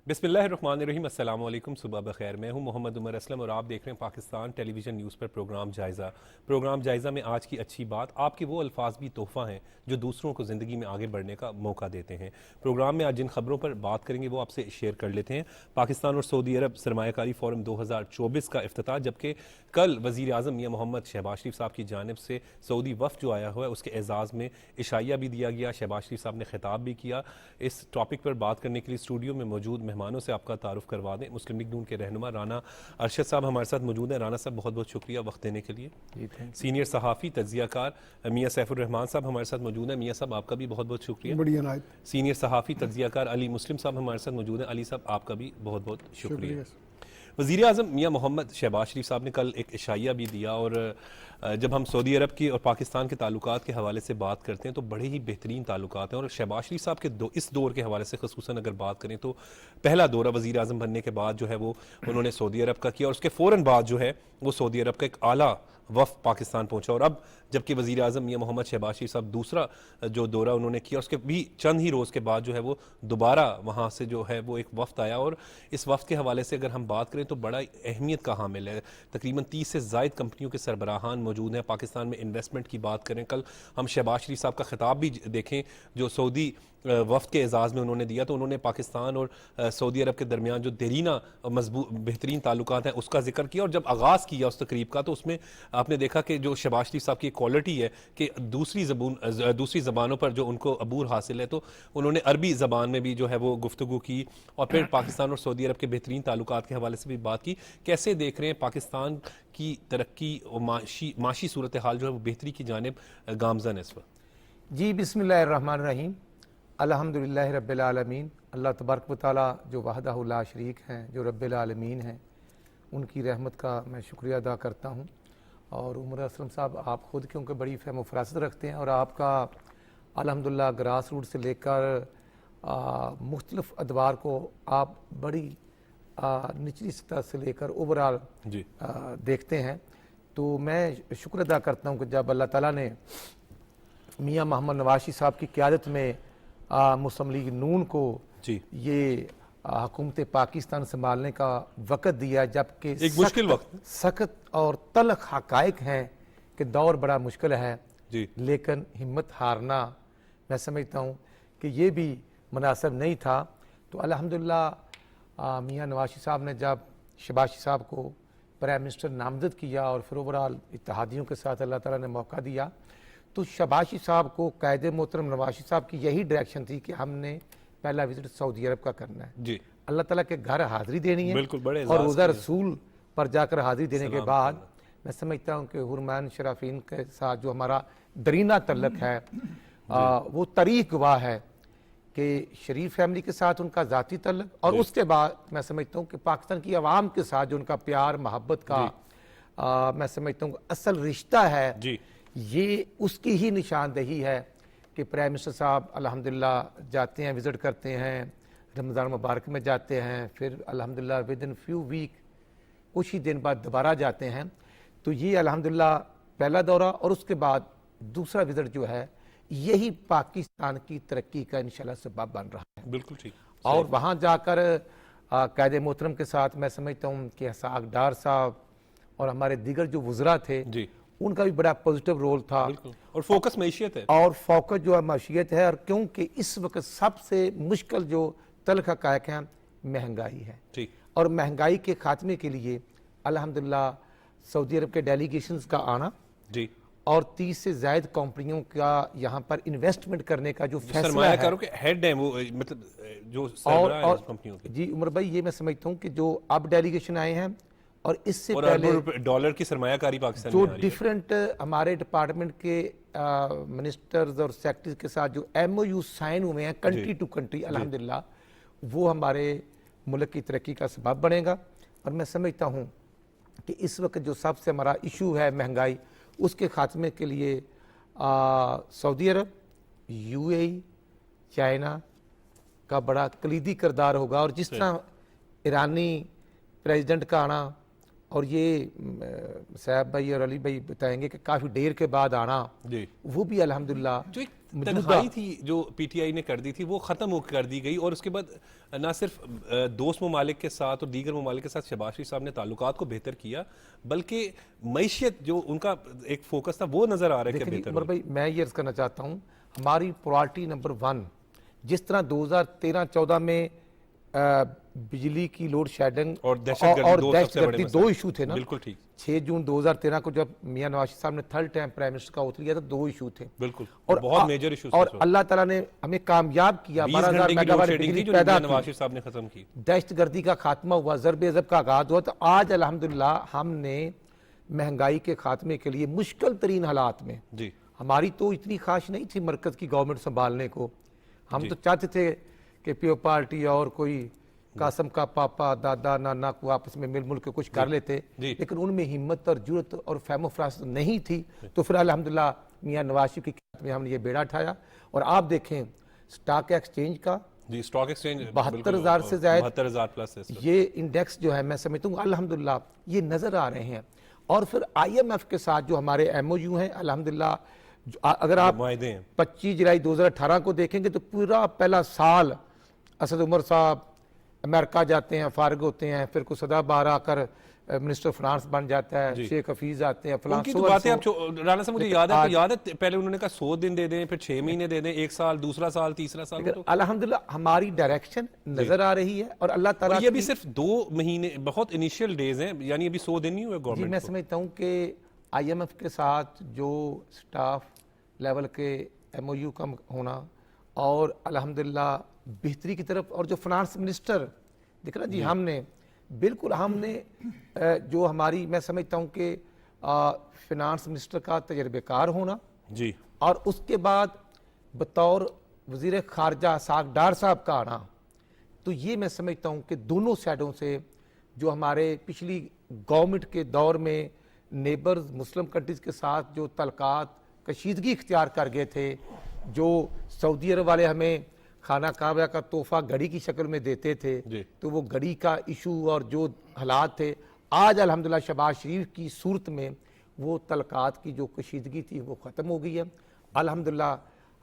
बिस्मिल्लाहिर्रहमानिर्रहीम, अस्सलाम वालेकुम, सुबह बखैर। मैं हूं मोहम्मद उमर असलम और आप देख रहे हैं पाकिस्तान टेलीविज़न न्यूज़ पर प्रोग्राम जायज़ा। प्रोग्राम जायज़ा में आज की अच्छी बात, आपके वो अल्फाज भी तोहफ़ा हैं जो दूसरों को ज़िंदगी में आगे बढ़ने का मौका देते हैं। प्रोग्राम में आज जिन खबरों पर बात करेंगे वो आपसे शेयर कर लेते हैं। पाकिस्तान और सऊदी अरब सरमायाकारी फोरम 2024 का इफ्तिताह, जबकि कल वज़ीर आज़म मियां मोहम्मद शहबाज शरीफ साहब की जानिब से सऊदी वफ़द जो आया हुआ है उसके एजाज़ में इशाइया भी दिया गया। शहबाज शरीफ साहब ने खिताब भी किया। इस टॉपिक पर बात करने के लिए स्टूडियो में मौजूद मेहमानों से आपका तारुफ करवा दें। मुस्लिम लीग नून के रहनुमा राना अरशद साहब हमारे साथ मौजूद हैं। राना साहब, बहुत बहुत शुक्रिया वक्त देने के लिए। सीनियर सहाफ़ी तज्ज़ियाकार मियां सैफुर रहमान साहब हमारे साथ मौजूद हैं। मियां साहब, आपका भी बहुत बहुत शुक्रिया। बढ़िया। सीनियर सहाफ़ी तज्ज़ियाकार अली मुस्लिम साहब हमारे साथ मौजूद हैं। अली साहब, आपका भी बहुत बहुत शुक्रिया। वज़ीर आज़म मियां मोहम्मद शहबाज शरीफ साहब ने कल एक इशाइया भी दिया और जब हम सऊदी अरब की और पाकिस्तान के ताल्लुकात के हवाले से बात करते हैं तो बड़े ही बेहतरीन ताल्लुकात हैं। और शहबाज शरीफ साहब के इस दौर के हवाले से ख़ुसूसन अगर बात करें तो पहला दौरा वज़ीर आज़म बनने के बाद जो है वो उन्होंने सऊदी अरब का किया और उसके फ़ौरन बाद जो है वो सऊदी अरब का एक आला वफ़द पाकिस्तान पहुंचा। और अब जबकि वज़ीर आज़म मियां मोहम्मद शहबाज शरीफ साहब दूसरा जो दौरा उन्होंने किया उसके भी चंद ही रोज़ के बाद जो है वो दोबारा वहाँ से जो है वो एक वफ़द आया। और इस वफ़द के हवाले से अगर हम बात करें तो बड़ा अहमियत का हामिल है। तकरीबन 30 से ज़ायद कंपनियों के सरबराहान मौजूद हैं। पाकिस्तान में इन्वेस्टमेंट की बात करें, कल हम शहबाज शरीफ साहब का खिताब भी देखें जो सऊदी वफ़द के एजाज़ में उन्होंने दिया, तो उन्होंने पाकिस्तान और सऊदी अरब के दरमियान जो देरीना मजबूत बेहतरीन ताल्लुकात हैं उसका जिक्र किया। और जब आगाज़ किया उस तकरीब का तो उसमें आपने देखा कि जो शहबाज शरीफ साहब की क्वालिटी है कि दूसरी ज़बानों पर जो उनको अबूर हासिल है, तो उन्होंने अरबी ज़बान में भी जो है वो गुफ्तगू की और फिर पाकिस्तान और सऊदी अरब के बेहतरीन ताल्लुकात के हवाले से भी बात की। कैसे देख रहे हैं पाकिस्तान की तरक्की और माशी सूरत हाल जो है वो बेहतरी की जानिब गामज़न है इस वक्त? जी, बिस्मिल्लाहिर्रहमानिर्रहीम, अल्हम्दुलिल्लाहि रब्बिल आलमीन। अल्लाह तबारक व तआला जो वहदहु ला शरीक हैं, जो रब्बिल आलमीन हैं, उनकी रहमत का मैं शुक्रिया अदा करता हूँ। और उमर असलम साहब, आप ख़ुद क्योंकि बड़ी फ़हम फ़रासत रखते हैं और आपका अल्हम्दुलिल्लाह ग्रास रूट से लेकर मुख्तलिफ़ अदवार को आप बड़ी निचली सतह से लेकर ओवरऑल देखते हैं। तो मैं शुक्र अदा करता हूँ कि जब अल्लाह ताला ने मियां मोहम्मद नवाज़ साहब की क़यादत में मुस्लिम लीग नून को ये हुकूमत पाकिस्तान संभालने का वक़्त दिया, जबकि एक मुश्किल वक्त, सख्त और तल्ख़ हक़ाइक़ हैं कि दौर बड़ा मुश्किल है जी, लेकिन हिम्मत हारना मैं समझता हूँ कि ये भी मुनासिब नहीं था। तो अल्हम्दुलिल्लाह मियां नवाज़ साहब ने जब शहबाज साहब को प्राइम मिनिस्टर नामज़द किया और फिर ओवरऑल इत्तेहादियों के साथ अल्लाह ताला ने मौका दिया, तो शहबाज साहब को कायदे मोहतरम नवाज़ साहब की यही डायरेक्शन थी कि हमने पहला विजिट सऊदी अरब का करना है जी, अल्लाह ताला के घर हाज़िरी देनी है, बिल्कुल बड़े और रोज़ा रसूल पर जाकर हाज़िरी देने के बाद मैं समझता हूँ कि हुरमान शराफीन के साथ जो हमारा दरीना तल्लक है वो तारीख गवाह है कि शरीफ फैमिली के साथ उनका ज़ाती तल्लक, और उसके बाद मैं समझता हूँ कि पाकिस्तान की आवाम के साथ जो उनका प्यार मोहब्बत का मैं समझता हूँ असल रिश्ता है जी, ये उसकी ही निशानदेही है कि प्राइम मिनिस्टर साहब अल्हम्दुलिल्लाह जाते हैं, विज़िट करते हैं, रमज़ान मुबारक में जाते हैं, फिर अल्हम्दुलिल्लाह विद इन फ्यू वीक कुछ ही दिन बाद दोबारा जाते हैं। तो ये अल्हम्दुलिल्लाह पहला दौरा और उसके बाद दूसरा विज़िट जो है यही पाकिस्तान की तरक्की का इंशाल्लाह सबब बन रहा है। बिल्कुल ठीक। और वहाँ जाकर कायदे मोहतरम के साथ मैं समझता हूँ कि इसहाक डार साहब और हमारे दीगर जो वज़रा थे जी, उनका भी बड़ा पॉजिटिव रोल था। और फोकस मैशियत है, और फोकस जो है मैशियत है। और क्योंकि इस वक्त सबसे मुश्किल जो तल्ख़ हक़ाइक़ हैं महंगाई है ठीक, और महंगाई के खात्मे के लिए अल्हम्दुलिल्लाह सऊदी अरब के डेलीगेशंस का आना जी, और 30 से ज़ायद कंपनियों का यहाँ पर इन्वेस्टमेंट करने का जो फैसला है के हेड है वो मतलब जो और कंपनियों के जी उमर भाई, ये मैं समझता हूँ कि जो अब डेलीगेशन आए हैं और इससे पहले डॉलर की सरमायाकारी पाकिस्तान जो डिफरेंट हमारे डिपार्टमेंट के मिनिस्टर्स और सेक्रेटरीज के साथ जो MOU साइन हुए हैं कंट्री टू कंट्री, अल्हम्दुलिल्लाह वो हमारे मुल्क की तरक्की का सबब बनेगा। और मैं समझता हूँ कि इस वक्त जो सबसे हमारा इशू है महंगाई, उसके खात्मे के लिए सऊदी अरब, UAE, चाइना का बड़ा कलीदी किरदार होगा। और जिस तरह ईरानी प्रेसिडेंट का आना और ये साहब भाई और अली भाई बताएंगे कि काफ़ी देर के बाद आना जी, वो भी अल्हम्दुलिल्लाह जो एक तन्हाई थी जो पीटीआई ने कर दी थी वो ख़त्म कर दी गई, और उसके बाद ना सिर्फ दोस्त ममालिक के साथ और दीगर ममालिक के साथ शहबाज शरीफ साहब ने ताल्लुकात को बेहतर किया, बल्कि मईशत जो उनका एक फोकस था वो नज़र आ रहा है कि देखिए बेहतर उमर भाई, मैं ये अर्ज़ करना चाहता हूँ, हमारी प्रायोरिटी नंबर 1 जिस तरह 2013-14 में बिजली की लोड शेडिंग और दहशतगर्दी दो इशू थे ना। बिल्कुल ठीक, 6 जून 2013 को जब मियां नवाज शरीफ साहब ने थर्ड टाइम प्राइम मिनिस्टर का ओथ लिया था, 2 इशू थे बिल्कुल, और बहुत मेजर इशू और अल्लाह ताला ने हमें कामयाब किया। 12,000 मेगावाट बिजली पैदा नवाज शरीफ साहब ने खत्म की, दहशतगर्दी का खात्मा हुआ, ज़रब का आगाज हुआ। तो आज अल्हम्दुलिल्लाह हमने महंगाई के खात्मे के लिए मुश्किल तरीन हालात में, जी हमारी तो इतनी ख्वाहिश नहीं थी मरकज की गवर्नमेंट संभालने को, हम तो चाहते थे कि पीओ पार्टी और कोई कासम का पापा दादा नाना को आपस में मिल के कुछ कर लेते, लेकिन उनमें हिम्मत और जुर्रत और फहमो फरासत नहीं थी। तो फिर अल्हम्दुलिल्लाह मियां नवाज शरीफ की क़यादत में हमने ये बेड़ा उठाया। और आप देखें स्टॉक एक्सचेंज का जी, स्टॉक एक्सचेंज 72,000 से ज्यादा 72,000 प्लस है, ये इंडेक्स जो है मैं समझता हूँ अल्हम्दुलिल्लाह ये नजर आ रहे हैं। और फिर IMF के साथ जो हमारे MOU हैं अल्हम्दुलिल्लाह, अगर आप 25 जुलाई 2018 को देखेंगे तो पूरा पहला साल असद उमर साहब अमेरिका जाते हैं, फारिग होते हैं, फिर कुछ सदा बार आकर मिनिस्टर फ्रांस बन जाता है, शेख हफीज आते हैं, उनकी तो बातें आप राना साहब मुझे याद है पहले उन्होंने कहा 100 दिन दे दें, फिर 6 महीने दे दें, 1 साल, दूसरा साल, तीसरा साल। तो अल्हम्दुलिल्लाह हमारी डायरेक्शन नजर आ रही है और अल्लाह ताला ये भी सिर्फ 2 महीने बहुत इनिशियल डेज हैं, यानी अभी 100 दिन नहीं हुए गवर्नमेंट। मैं समझता हूँ कि IMF के साथ जो स्टाफ लेवल के MOU का होना और अल्हम्दुलिल्लाह बेहतरी की तरफ, और जो फाइनेंस मिनिस्टर दिख रहा जी, हमने जो हमारी मैं समझता हूँ कि फाइनेंस मिनिस्टर का तजर्बेकार होना जी, और उसके बाद बतौर वजीर खारजा साग डार साहब का आना, तो ये मैं समझता हूँ कि दोनों साइडों से जो हमारे पिछली गवर्नमेंट के दौर में नेबर्स मुस्लिम कंट्रीज के साथ जो तलकात कशीदगी इख्तियार कर गए थे, जो सऊदी अरब वाले हमें खाना काबा का तोहफा घड़ी की शक्ल में देते थे, तो वो घड़ी का इशू और जो हालात थे, आज अल्हम्दुलिल्लाह शहबाज शरीफ की सूरत में वो तलकात की जो कशीदगी थी वो ख़त्म हो गई है। अल्हम्दुलिल्लाह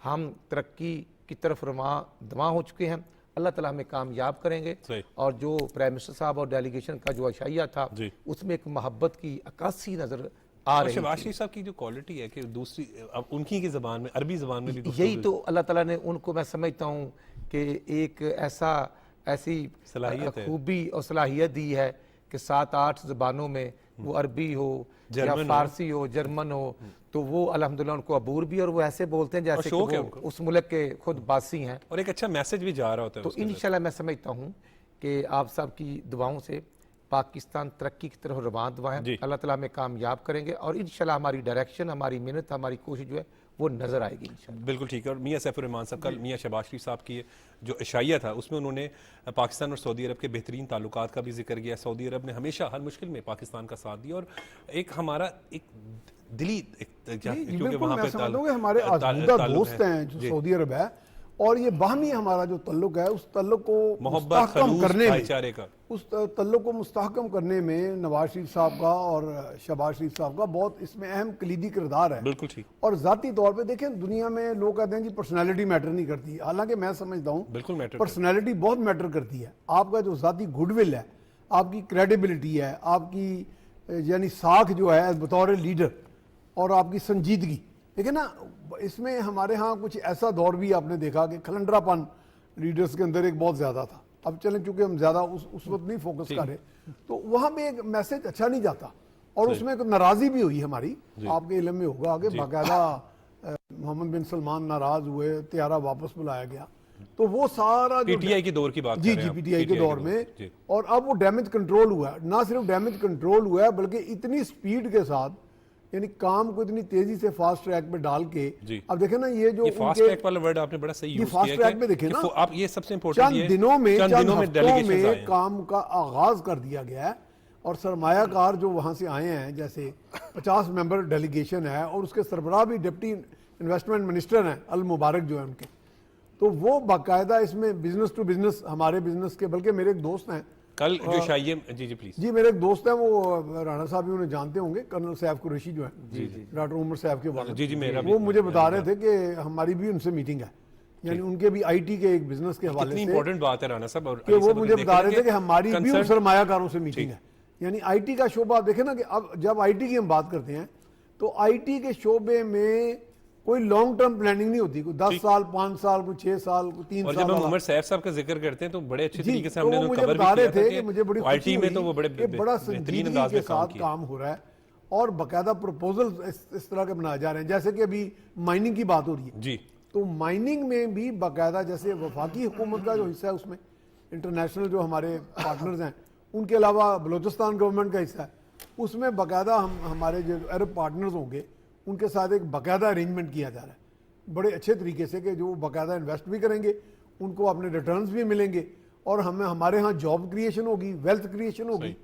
हम तरक्की की तरफ रवां हो चुके हैं। अल्लाह ताला हमें कामयाब करेंगे। और जो प्राइम मिनिस्टर साहब और डेलीगेशन का जो अशाइया था उसमें एक मोहब्बत की अक्सी नजर आ रही है। शहबाज शरीफ साहब की जो क्वालिटी है कि दूसरी अब उनकी की ज़बान में, अरबी ज़बान में भी यही तो अल्लाह ताला ने उनको, मैं समझता हूँ कि एक ऐसी खूबी और सलाहियत दी है कि 7-8 ज़बानों में, वो अरबी हो या फारसी हो, जर्मन हो, तो वो अल्हम्दुलिल्लाह उनको अबूर भी, और वो ऐसे बोलते हैं जैसे कि वो उस मुल्क के खुद बासी हैं, और एक अच्छा मैसेज भी जा रहा होता है। तो इंशाल्लाह मैं समझता हूँ कि आप सब की दुआओं से पाकिस्तान तरक्की की तरफ रवान दुआ है, अल्लाह ताला हमें कामयाब करेंगे और इंशाल्लाह हमारी डायरेक्शन, हमारी मेहनत, हमारी कोशिश जो है वो नजर आएगी इंशाल्लाह। बिल्कुल ठीक है। और मियां सैफुर रहमान साहब कल मियां शहबाज शरीफ साहब की जो इशाइया था उसमें उन्होंने पाकिस्तान और सऊदी अरब के बेहतरीन ताल्लुकात का भी जिक्र किया। सऊदी अरब ने हमेशा हर मुश्किल में पाकिस्तान का साथ दिया और एक हमारा एक दिली क्योंकि वहाँ पे हमारे आज़ूदा दोस्त हैं जो सऊदी अरब है, और ये बाहमी हमारा जो तल्लुक है उस तल्लुक को मुस्तहकम करने में, उस तल्लुक को मुस्तहकम करने में नवाज शरीफ साहब का और शहबाज शरीफ साहब का बहुत इसमें अहम कलीदी किरदार है। बिल्कुल ठीक। और जाती तौर पे देखें, दुनिया में लोग कहते हैं जी पर्सनैलिटी मैटर नहीं करती, हालांकि मैं समझता हूँ बिल्कुल मैटर, पर्सनैलिटी बहुत मैटर करती है। आपका जो जाती गुडविल है, आपकी क्रेडिबिलिटी है, आपकी यानी साख जो है बतौर लीडर, और आपकी संजीदगी। देखिए ना, इसमें हमारे यहाँ कुछ ऐसा दौर भी आपने देखा कि खलंडरापन लीडर्स के अंदर एक बहुत ज़्यादा था। अब चलें चूंकि हम ज़्यादा उस वक्त नहीं फोकस कर रहे, तो वहाँ पे एक मैसेज अच्छा नहीं जाता और उसमें एक नाराज़ी भी हुई हमारी। आपके इल्म में होगा कि बाकायदा मोहम्मद बिन सलमान नाराज़ हुए, त्यारा वापस बुलाया गया, तो वो सारा पीटीआई के दौर की बात जी पीटीआई के दौर में, और अब वो डैमेज कंट्रोल हुआ है। ना सिर्फ डैमेज कंट्रोल हुआ है बल्कि इतनी स्पीड के साथ, यानी काम को इतनी तेजी से फास्ट ट्रैक पे डाल के, अब देखें ना ये जो फास्ट ट्रैक वाला वर्ड आपने बड़ा सही यूज किया, फास्ट ट्रैक में देखें ना, आप ये सबसे इंपॉर्टेंट चंद दिनों में काम का आगाज कर दिया गया है। और सरमायाकार जो वहां से आए हैं, जैसे 50 मेंबर डेलीगेशन है और उसके सरबराह भी डिप्टी इन्वेस्टमेंट मिनिस्टर हैं अल मुबारक जो है उनके, तो वो बाकायदा इसमें बिजनेस टू बिजनेस, हमारे बिजनेस के, बल्कि मेरे एक दोस्त हैं कल जो शाही जी प्लीज। जी मेरे एक दोस्त है, वो राणा साहब भी उन्हें जानते होंगे, कर्नल सैफ कुरैशी जो है, डॉक्टर उमर सैफ के वालिद। जी मेरा वो मुझे बता रहे थे कि हमारी भी उनसे मीटिंग है, यानी उनके भी आईटी के एक बिजनेस के हवाले से। कितनी इंपॉर्टेंट बात है राणा साहब, और कि वो मुझे बता रहे थे कि हमारी भी उन सरमायाकारों से मीटिंग है। यानी आईटी का शोबा आप देखें ना, कि अब जब आईटी की हम बात करते हैं तो आईटी के शोबे में कोई लॉन्ग टर्म प्लानिंग नहीं होती, कोई 10 साल 5 साल कोई 6 साल कोई 3 साल। और जब हम उमर सैफ साहब का जिक्र करते हैं तो बड़े अच्छे तरीके से हमने मुझे कवर भी बता रहे किया थे था कि मुझे बड़ी आईटी में तो वो बड़े बड़ा बेहतरीन संजीदगी अंदाज के में काम साथ किया। काम हो रहा है और बाकायदा प्रपोजल इस तरह के बनाए जा रहे हैं। जैसे कि अभी माइनिंग की बात हो रही है जी, तो माइनिंग में भी बाकायदा जैसे वफाकी हुकूमत का जो हिस्सा है उसमें इंटरनेशनल जो हमारे पार्टनर्स हैं, उनके अलावा बलूचिस्तान गवर्नमेंट का हिस्सा है, उसमें बाकायदा हमारे जो अरब पार्टनर्स होंगे उनके साथ एक बाकायदा अरेंजमेंट किया जा रहा है बड़े अच्छे तरीके से, कि जो बाकायदा इन्वेस्ट भी करेंगे, उनको अपने रिटर्न्स भी मिलेंगे और हमें हमारे यहाँ जॉब क्रिएशन होगी, वेल्थ क्रिएशन होगी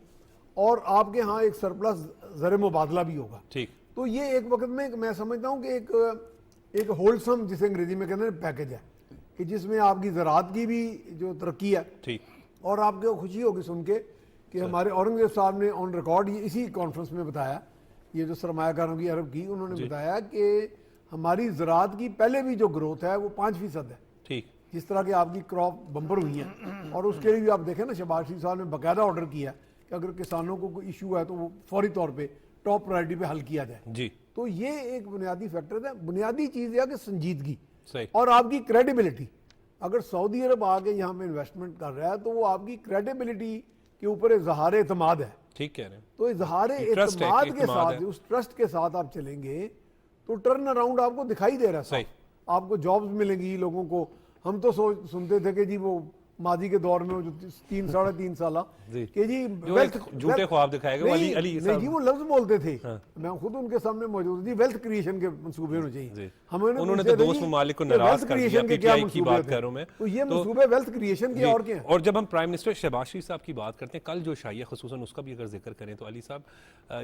और आपके यहाँ एक सरप्लस ज़र मुबादला भी होगा। ठीक। तो ये एक वक्त में मैं समझता हूँ कि एक होलसम, जिसे अंग्रेजी में कहते हैं, पैकेज है कि जिसमें आपकी ज़राअत की भी जो तरक्की है, ठीक, और आपको खुशी होगी सुन के कि हमारे औरंगजेब साहब ने ऑन रिकॉर्ड इसी कॉन्फ्रेंस में बताया, ये जो सरमायाकारों की अरब की, उन्होंने बताया कि हमारी ज़राअत की पहले भी जो ग्रोथ है वो 5% है। ठीक। जिस तरह की आपकी क्रॉप बम्पर हुई है, और उसके लिए भी आप देखें ना, शहबाज शरीफ साहब ने बाकायदा ऑर्डर किया कि अगर किसानों को कोई इशू है तो वो फौरी तौर पे टॉप प्रायोरिटी पे हल किया जाए। जी, तो ये एक बुनियादी फैक्टर है। बुनियादी चीज़ यह कि संजीदगी सही, और आपकी क्रेडिबिलिटी। अगर सऊदी अरब आके यहाँ पे इन्वेस्टमेंट कर रहा है तो वो आपकी क्रेडिबिलिटी के ऊपर इजहार एतमाद है। ठीक कह रहे हैं। तो इजहार एतमाद के साथ, उस ट्रस्ट के साथ आप चलेंगे तो टर्न अराउंड आपको दिखाई दे रहा है। आपको जॉब्स मिलेंगी लोगों को। हम तो सुनते थे कि जी वो मादी के दौर में वो जो 3-3.5 साल कि जी वेल्थ, झूठे ख्वाब दिखाएगा वो अली नहीं जी, वो लफ्ज बोलते थे। मैं खुद उनके सामने मौजूद थी, वेल्थ क्रिएशन के मंसूबे होने चाहिए। उन्होंने तो दोस्त ममालिक को नाराज कर दिया, पीटीआई की बात कर रहा हूं मैं। तो ये मंसूबे वेल्थ क्रिएशन के और क्या हैं? और जब हम प्राइम मिनिस्टर शहबाज शरीफ साहब की बात करते हैं, कल जो शाही खुसूसन उसका भी अगर जिक्र करें तो अली साहब,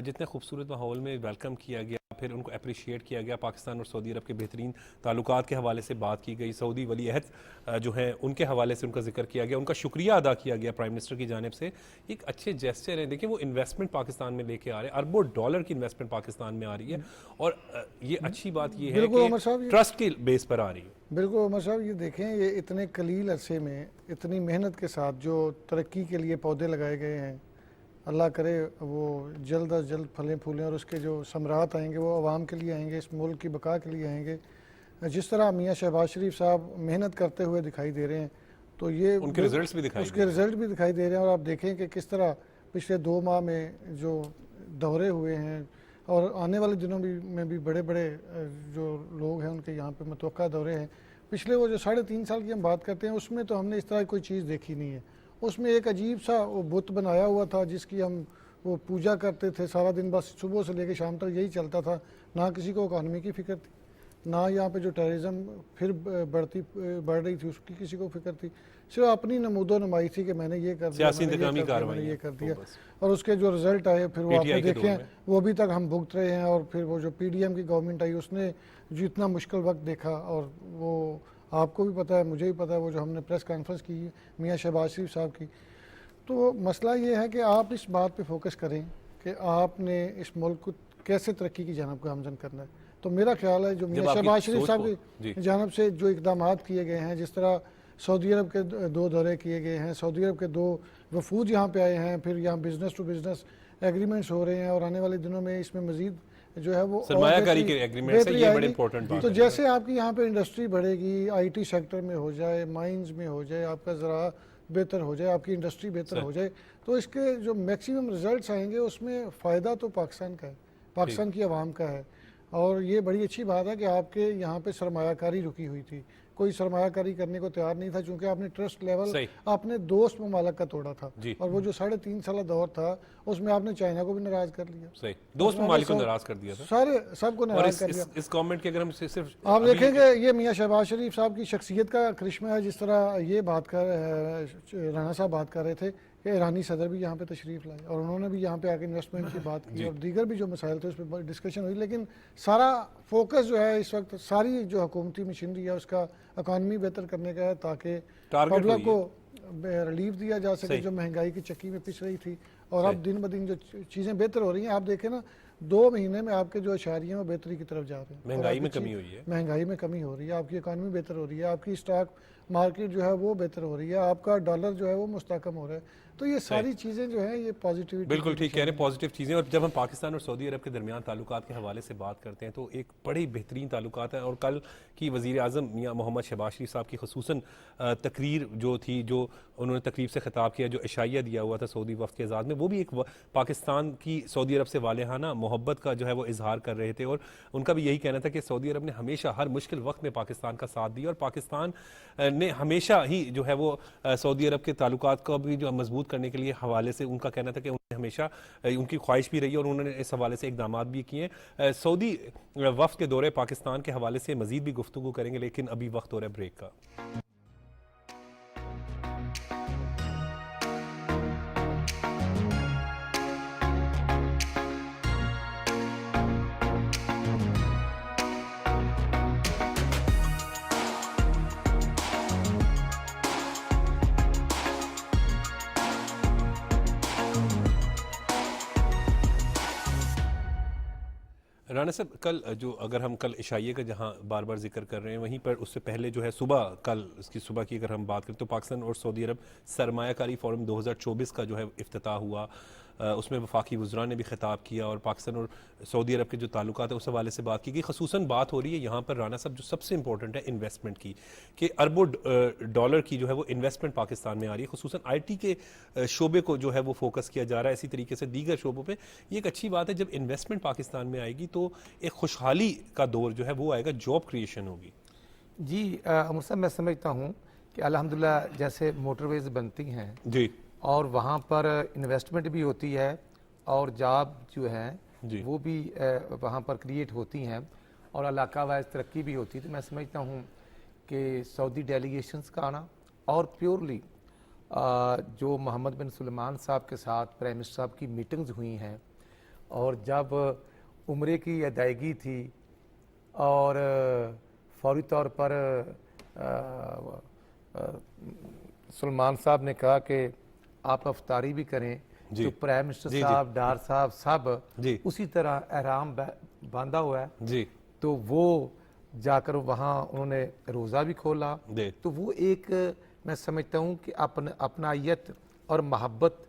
जितने खूबसूरत माहौल में वेलकम किया गया, फिर उनको अप्रिशिएट किया गया, पाकिस्तान और सऊदी अरब के बेहतरीन ताल्लुकात के हवाले से बात की गई, सऊदी वली अहद जो हैं उनके हवाले से उनका जिक्र किया गया, उनका शुक्रिया अदा किया गया प्राइम मिनिस्टर की जानिब से। एक अच्छे जेस्चर हैं। देखिए वो इन्वेस्टमेंट पाकिस्तान में लेके आ रहे हैं, अरबों डॉलर की इन्वेस्टमेंट पाकिस्तान में आ रही है, और ये अच्छी बात ये है कि ट्रस्ट के बेस पर आ रही है। बिल्कुल उमर साहब, ये देखें, ये इतने कलील अरसे में इतनी मेहनत के साथ जो तरक्की के लिए पौधे लगाए गए हैं, अल्लाह करे वो जल्द अज जल्द फलें फूलें और उसके जो समरात आएंगे वो आवाम के लिए आएंगे, इस मुल्क की बका के लिए आएंगे। जिस तरह मियाँ शहबाज शरीफ साहब मेहनत करते हुए दिखाई दे रहे हैं, तो ये उनके रिजल्ट भी दिखाई दे रहे हैं। और आप देखें कि किस तरह पिछले 2 माह में जो दौरे हुए हैं और आने वाले दिनों में भी बड़े बड़े जो लोग हैं उनके यहाँ पे मुतवक्का दौरे हैं। पिछले वो जो 3.5 साल की हम बात करते हैं, उसमें तो हमने इस तरह की कोई चीज़ देखी नहीं है। उसमें एक अजीब सा वो बुत बनाया हुआ था जिसकी हम वो पूजा करते थे सारा दिन, बस सुबह से लेकर शाम तक यही चलता था। ना किसी को इकॉनमी की फिक्र थी, ना यहाँ पे जो टेररिज्म फिर बढ़ रही थी उसकी किसी को फिक्र थी। सिर्फ अपनी नमूदो नुमाई थी कि मैंने ये कर दिया, मैंने ये कर दिया, और उसके जो रिजल्ट आए फिर वो आपने देखे हैं, वो अभी तक हम भुगत रहे हैं। और फिर वो जो PDM की गवर्नमेंट आई उसने जो इतना मुश्किल वक्त देखा, और वो आपको भी पता है, मुझे भी पता है, वो जो हमने प्रेस कॉन्फ्रेंस की मियाँ शहबाज शरीफ साहब की। तो मसला ये है कि आप इस बात पे फोकस करें कि आपने इस मुल्क को कैसे तरक्की की जानब गामजन करना है। तो मेरा ख्याल है जो मियाँ शहबाज शरीफ साहब की जानब से जो इकदाम किए गए हैं, जिस तरह सऊदी अरब के 2 दौरे किए गए हैं, सऊदी अरब के 2 वफूद यहाँ पे आए हैं, फिर यहाँ बिजनेस टू बिजनेस एग्रीमेंट्स हो रहे हैं, और आने वाले दिनों में इसमें मजीद जो है वो सरमायाकारी के एग्रीमेंट है, ये बड़े इंपॉर्टेंट बात है। तो जैसे आपकी यहाँ पे इंडस्ट्री बढ़ेगी, IT सेक्टर में हो जाए, माइंस में हो जाए, आपका ज़रा बेहतर हो जाए, आपकी इंडस्ट्री बेहतर हो जाए, तो इसके जो मैक्सिमम रिजल्ट्स आएंगे उसमें फ़ायदा तो पाकिस्तान का है, पाकिस्तान की आवाम का है। और ये बड़ी अच्छी बात है कि आपके यहाँ पे सरमायाकारी रुकी हुई थी, कोई सरमायाकारी करने को तैयार नहीं था, क्योंकि आपने ट्रस्ट लेवल आपने दोस्त ममालिक का तोड़ा था। और वो जो 3.5 साल दौर था उसमें आपने चाइना को भी नाराज कर लिया, सही दोस्त ममालिक को नाराज कर दिया था, सारे सबको नाराज कर दिया। इस गवर्नमेंट के अगर हम सिर्फ आप देखेंगे ये मियाँ शहबाज शरीफ साहब की शख्सियत का करिश्मा है। जिस तरह ये राणा साहब बात कर रहे थे कि ईरानी सदर भी यहाँ पे तशरीफ़ लाए और उन्होंने भी यहाँ पे आके इन्वेस्टमेंट की बात की, और दीगर भी जो मसाइल थे उस पर डिस्कशन हुई। लेकिन सारा फोकस जो है इस वक्त सारी जो हुकूमती मशीनरी है उसका इकॉनमी बेहतर करने का है, ताकि पब्लिक को रिलीफ दिया जा सके जो महंगाई की चक्की में पिस रही थी। और अब दिन ब दिन जो चीज़ें बेहतर हो रही हैं, आप देखें ना 2 महीने में आपके जो अशारिये हैं वो बेहतरी की तरफ जा रहे हैं। महंगाई में कमी हुई है, महंगाई में कमी हो रही है, आपकी इकानमी बेहतर हो रही है, आपकी स्टॉक मार्केट जो है वो बेहतर हो रही है, आपका डॉलर जो है वो मुस्तकम हो रहा है। तो ये सारी चीज़ें जो हैं ये पॉजिटिविटी, बिल्कुल ठीक कह रहे हैं, पॉजिटिव चीज़ें। और जब हम पाकिस्तान और सऊदी अरब के दरमियान ताल्लुकात के हवाले से बात करते हैं तो एक बड़ी बेहतरीन ताल्लुकात है। और कल की वज़ीर आज़म मियाँ मोहम्मद शहबाज शरीफ साहब की ख़ुसूसन तकरीर जो थी, जो उन्होंने तकरीब से ख़िताब किया, जो इशाइया दिया हुआ था सऊदी वफ़द के आज़ाद में, वो भी एक पाकिस्तान की सऊदी अरब से वालेहाना मोहब्बत का जो है वो इजहार कर रहे थे। और उनका भी यही कहना था कि सऊदी अरब ने हमेशा हर मुश्किल वक्त में पाकिस्तान का साथ दिया और पाकिस्तान ने हमेशा ही जो है वो सऊदी अरब के ताल्लुकात को भी जो मजबूत करने के लिए हवाले से उनका कहना था कि उन्हें हमेशा उनकी ख्वाहिश भी रही है और उन्होंने इस हवाले से इकदाम भी किए। सऊदी वफ़द के दौरे पाकिस्तान के हवाले से मजीद भी गुफ्तगू करेंगे, लेकिन अभी वक्त हो रहा है ब्रेक का। राना साहब, कल जो अगर हम कल इशाइये का जहाँ बार बार जिक्र कर रहे हैं, वहीं पर उससे पहले जो है कल इसकी सुबह की अगर हम बात करें तो पाकिस्तान और सऊदी अरब सरमायाकारी फोरम 2024 का जो है इफ्तिताह हुआ। उसमें वफाकी वज़रा ने भी खिताब किया और पाकिस्तान और सऊदी अरब के जो ताल्लुकात है उस हवाले से बात की गई। ख़ुसूसन बात हो रही है यहाँ पर राना साहब जो सबसे इंपॉर्टेंट है इन्वेस्टमेंट की, कि अरबों डॉलर की जो है वो इन्वेस्टमेंट पाकिस्तान में आ रही है। ख़ुसूसन IT के शोबे को जो है वो फोकस किया जा रहा है, इसी तरीके से दीगर शोबों पर। ये एक अच्छी बात है, जब इन्वेस्टमेंट पाकिस्तान में आएगी तो एक खुशहाली का दौर जो है वो आएगा, जॉब क्रिएशन होगी। जी अमर साहब, मैं समझता हूँ कि अल्हम्दुलिल्लाह जैसे मोटरवेज बनती हैं जी, और वहाँ पर इन्वेस्टमेंट भी होती है और जॉब जो है वो भी वहाँ पर क्रिएट होती हैं और इलाका वाइज तरक्की भी होती है। तो मैं समझता हूँ कि सऊदी डेलीगेशंस का आना और प्योरली जो मोहम्मद बिन सुलेमान साहब के साथ प्राइम मिनिस्टर साहब की मीटिंग्स हुई हैं और जब उम्रे की अदायगी थी और फौरी तौर पर सुलेमान साहब ने कहा कि आप अफ्तारी भी करें, तो प्राइम मिनिस्टर साहब, डार साहब सब उसी तरह एहराम बांधा हुआ है जी, तो वो जाकर वहाँ उन्होंने रोज़ा भी खोला। तो वो एक मैं समझता हूँ कि अपनायत और मोहब्बत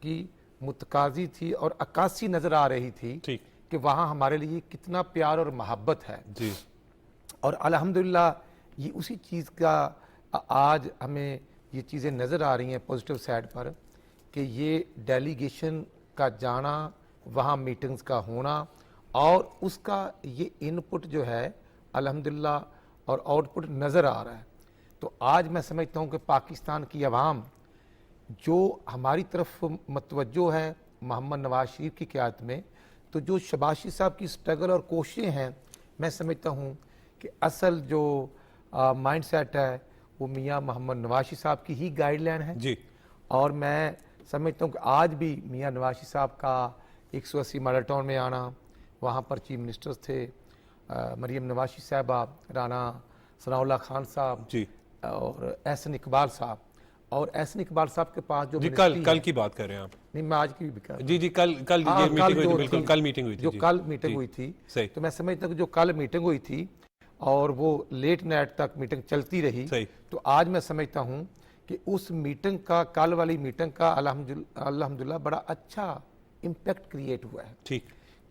की मुतकाजी थी और अक्कासी नज़र आ रही थी कि वहाँ हमारे लिए कितना प्यार और मोहब्बत है जी। और अल्हम्दुलिल्लाह ये उसी चीज़ का आज हमें ये चीज़ें नज़र आ रही हैं पॉजिटिव साइड पर कि ये डेलीगेशन का जाना, वहाँ मीटिंग्स का होना और उसका ये इनपुट जो है अल्हम्दुलिल्लाह और आउटपुट नज़र आ रहा है। तो आज मैं समझता हूँ कि पाकिस्तान की आवाम जो हमारी तरफ मतवज्जो है मोहम्मद नवाज शरीफ की क़यादत में, तो जो शहबाज शरीफ साहब की स्ट्रगल और कोशिशें हैं, मैं समझता हूँ कि असल जो माइंड सेट है वो मियाँ मोहम्मद नवाज शरीफ साहब की ही गाइडलाइन है जी। और मैं समझता हूँ कि आज भी मियाँ नवाज शरीफ साहब का 180 मॉडल टाउन में आना, वहाँ पर चीफ मिनिस्टर्स थे मरीम नवाज शरीफ साहबा, राना सनाउल्लाह खान साहब जी और एहसन इकबाल साहब। और एहसन इकबाल साहब के पास जो जी कल की बात कर रहे हैं आप? नहीं, मैं आज की भी कर जी कल ये मीटिंग हुई थी, बिल्कुल कल मीटिंग हुई थी, जो कल मीटिंग हुई थी। तो मैं समझता हूँ कि जो कल मीटिंग हुई थी और वो लेट नाइट तक मीटिंग चलती रही, तो आज मैं समझता हूँ कि उस मीटिंग का, कल वाली मीटिंग का अल्हम्दुलिल्लाह बड़ा अच्छा इम्पैक्ट क्रिएट हुआ है। ठीक,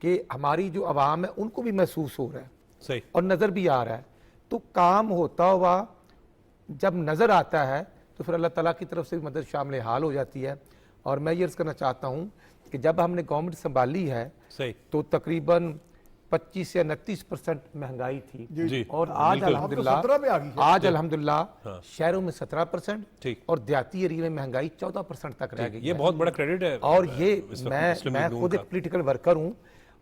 कि हमारी जो आवाम है उनको भी महसूस हो रहा है सही और नज़र भी आ रहा है। तो काम होता हुआ जब नज़र आता है तो फिर अल्लाह ताला की तरफ से भी मदद शामिल हाल हो जाती है। और मैं ये अर्ज़ करना चाहता हूँ कि जब हमने गवर्नमेंट संभाली है सही तो तकरीबन 25 से 29% महंगाई थी जी। और आज अल्हम्दुलिल्लाह शहरों में 17% और देहाती एरिया में महंगाई 14% तक रह गई। ये बहुत बड़ा क्रेडिट है। और ये मैं खुद एक पॉलिटिकल वर्कर हूँ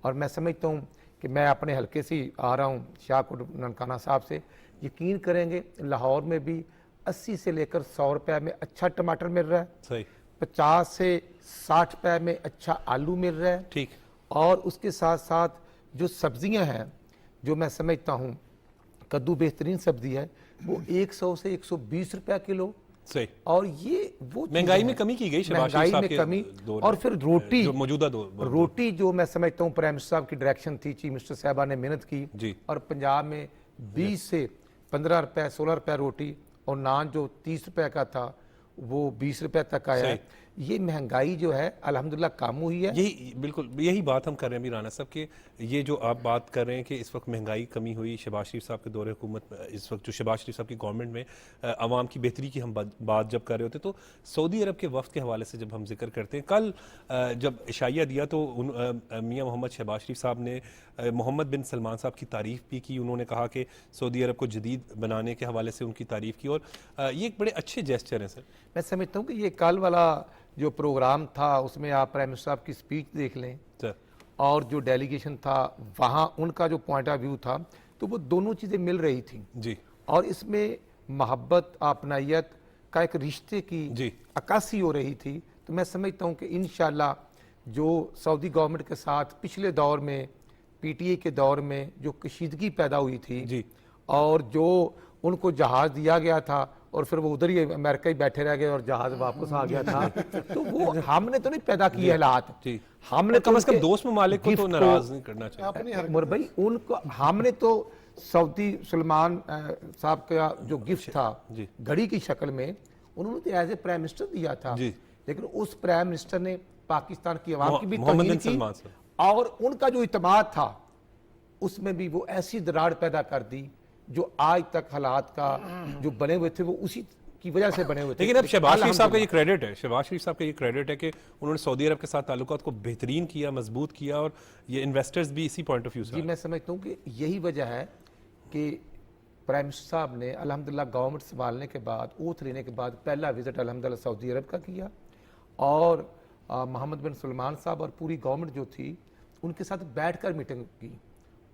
और मैं समझता हूँ कि मैं अपने हल्के से आ रहा हूँ शाहकोट ननकाना साहब से, यकीन करेंगे लाहौर में भी 80 से लेकर 100 रुपए में अच्छा टमाटर मिल रहा है सही, 50 से 60 रुपए में अच्छा आलू मिल रहा है ठीक। और उसके साथ साथ जो सब्जियां हैं, जो मैं समझता हूँ कद्दू बेहतरीन सब्जी है, वो 100 से 120 रुपया किलो सही। और ये वो महंगाई में कमी की गई शहबाज शरीफ साहब महंगाई में कमी, के दौर और में, फिर रोटी जो मौजूदा रोटी जो मैं समझता हूँ प्राइम मिनिस्टर साहब की डायरेक्शन थी, चीफ मिनिस्टर साहबा ने मेहनत की जी। और पंजाब में 20 से 15 रुपए 16 रुपए रोटी और नान जो 30 रुपए का था वो 20 रुपए तक आया है। ये महंगाई जो है अल्हम्दुलिल्लाह कम हुई है। यही बिल्कुल यही बात हम कर रहे हैं अभी राना साहब के, ये जो आप बात कर रहे हैं कि इस वक्त महंगाई कमी हुई शहबाज शरीफ साहब के दौरे हुकूमत, इस वक्त जो शहबाज शरीफ साहब की गवर्नमेंट में आवाम की बेहतरी की हम बात जब कर रहे होते, तो सऊदी अरब के वफ्द के हवाले से जब हम जिक्र करते हैं, कल जब इशाइया दिया तो मियाँ मोहम्मद शहबाज शरीफ साहब ने मोहम्मद बिन सलमान साहब की तारीफ़ भी की। उन्होंने कहा कि सऊदी अरब को जदीद बनाने के हवाले से उनकी तारीफ़ की, और ये एक बड़े अच्छे जेस्चर हैं सर। मैं समझता हूँ कि ये कल वाला जो प्रोग्राम था उसमें आप प्राइम मिनिस्टर साहब की स्पीच देख लें सर, और जो डेलीगेशन था वहाँ उनका जो पॉइंट ऑफ व्यू था, तो वो दोनों चीज़ें मिल रही थी जी। और इसमें मोहब्बत अपनायत का एक रिश्ते की जी। अक्कासी हो रही थी। तो मैं समझता हूँ कि इंशाल्लाह जो सऊदी गवर्नमेंट के साथ पिछले दौर में पीटीए के दौर में जो कशीदगी पैदा हुई थी जी। और जो उनको जहाज दिया गया था और फिर वो उधर ही अमेरिका ही बैठे रह गए और जहाज वापस आ गया था, तो वो हमने तो नहीं पैदा किए हालात, जी। हमने कम से कम दोस्त ममालिक को तो गिफ्ट नाराज नहीं करना चाहिए। उमर भाई उनको हमने तो सऊदी सलमान साहब का जो गिफ्ट था जी। घड़ी की शक्ल में उन्होंने तो एज ए प्राइम मिनिस्टर दिया था, जी। लेकिन उस प्राइम मिनिस्टर ने पाकिस्तान की आवाम की भी मोहम्मद तौहीन बिन की सलमान साहब, और उनका जो इत्मीनान था उसमें भी वो ऐसी दरार पैदा कर दी जो आज तक हालात का जो बने हुए थे वो उसी की वजह से बने हुए थे। लेकिन अब शहबाज शरीफ साहब का ये क्रेडिट है, शहबाज शरीफ साहब का ये क्रेडिट है कि उन्होंने सऊदी अरब के साथ ताल्लुकात को बेहतरीन किया, मजबूत किया, और ये इन्वेस्टर्स भी इसी पॉइंट ऑफ व्यू से जी मैं समझता हूँ कि यही वजह है कि प्राइम मिनिस्टर साहब ने अल्हम्दुलिल्लाह गवर्नमेंट संभालने के बाद ओथ लेने के बाद पहला विजिट अल्हम्दुलिल्लाह सऊदी अरब का किया, और मोहम्मद बिन सलमान साहब और पूरी गवर्नमेंट जो थी उनके साथ बैठकर मीटिंग की,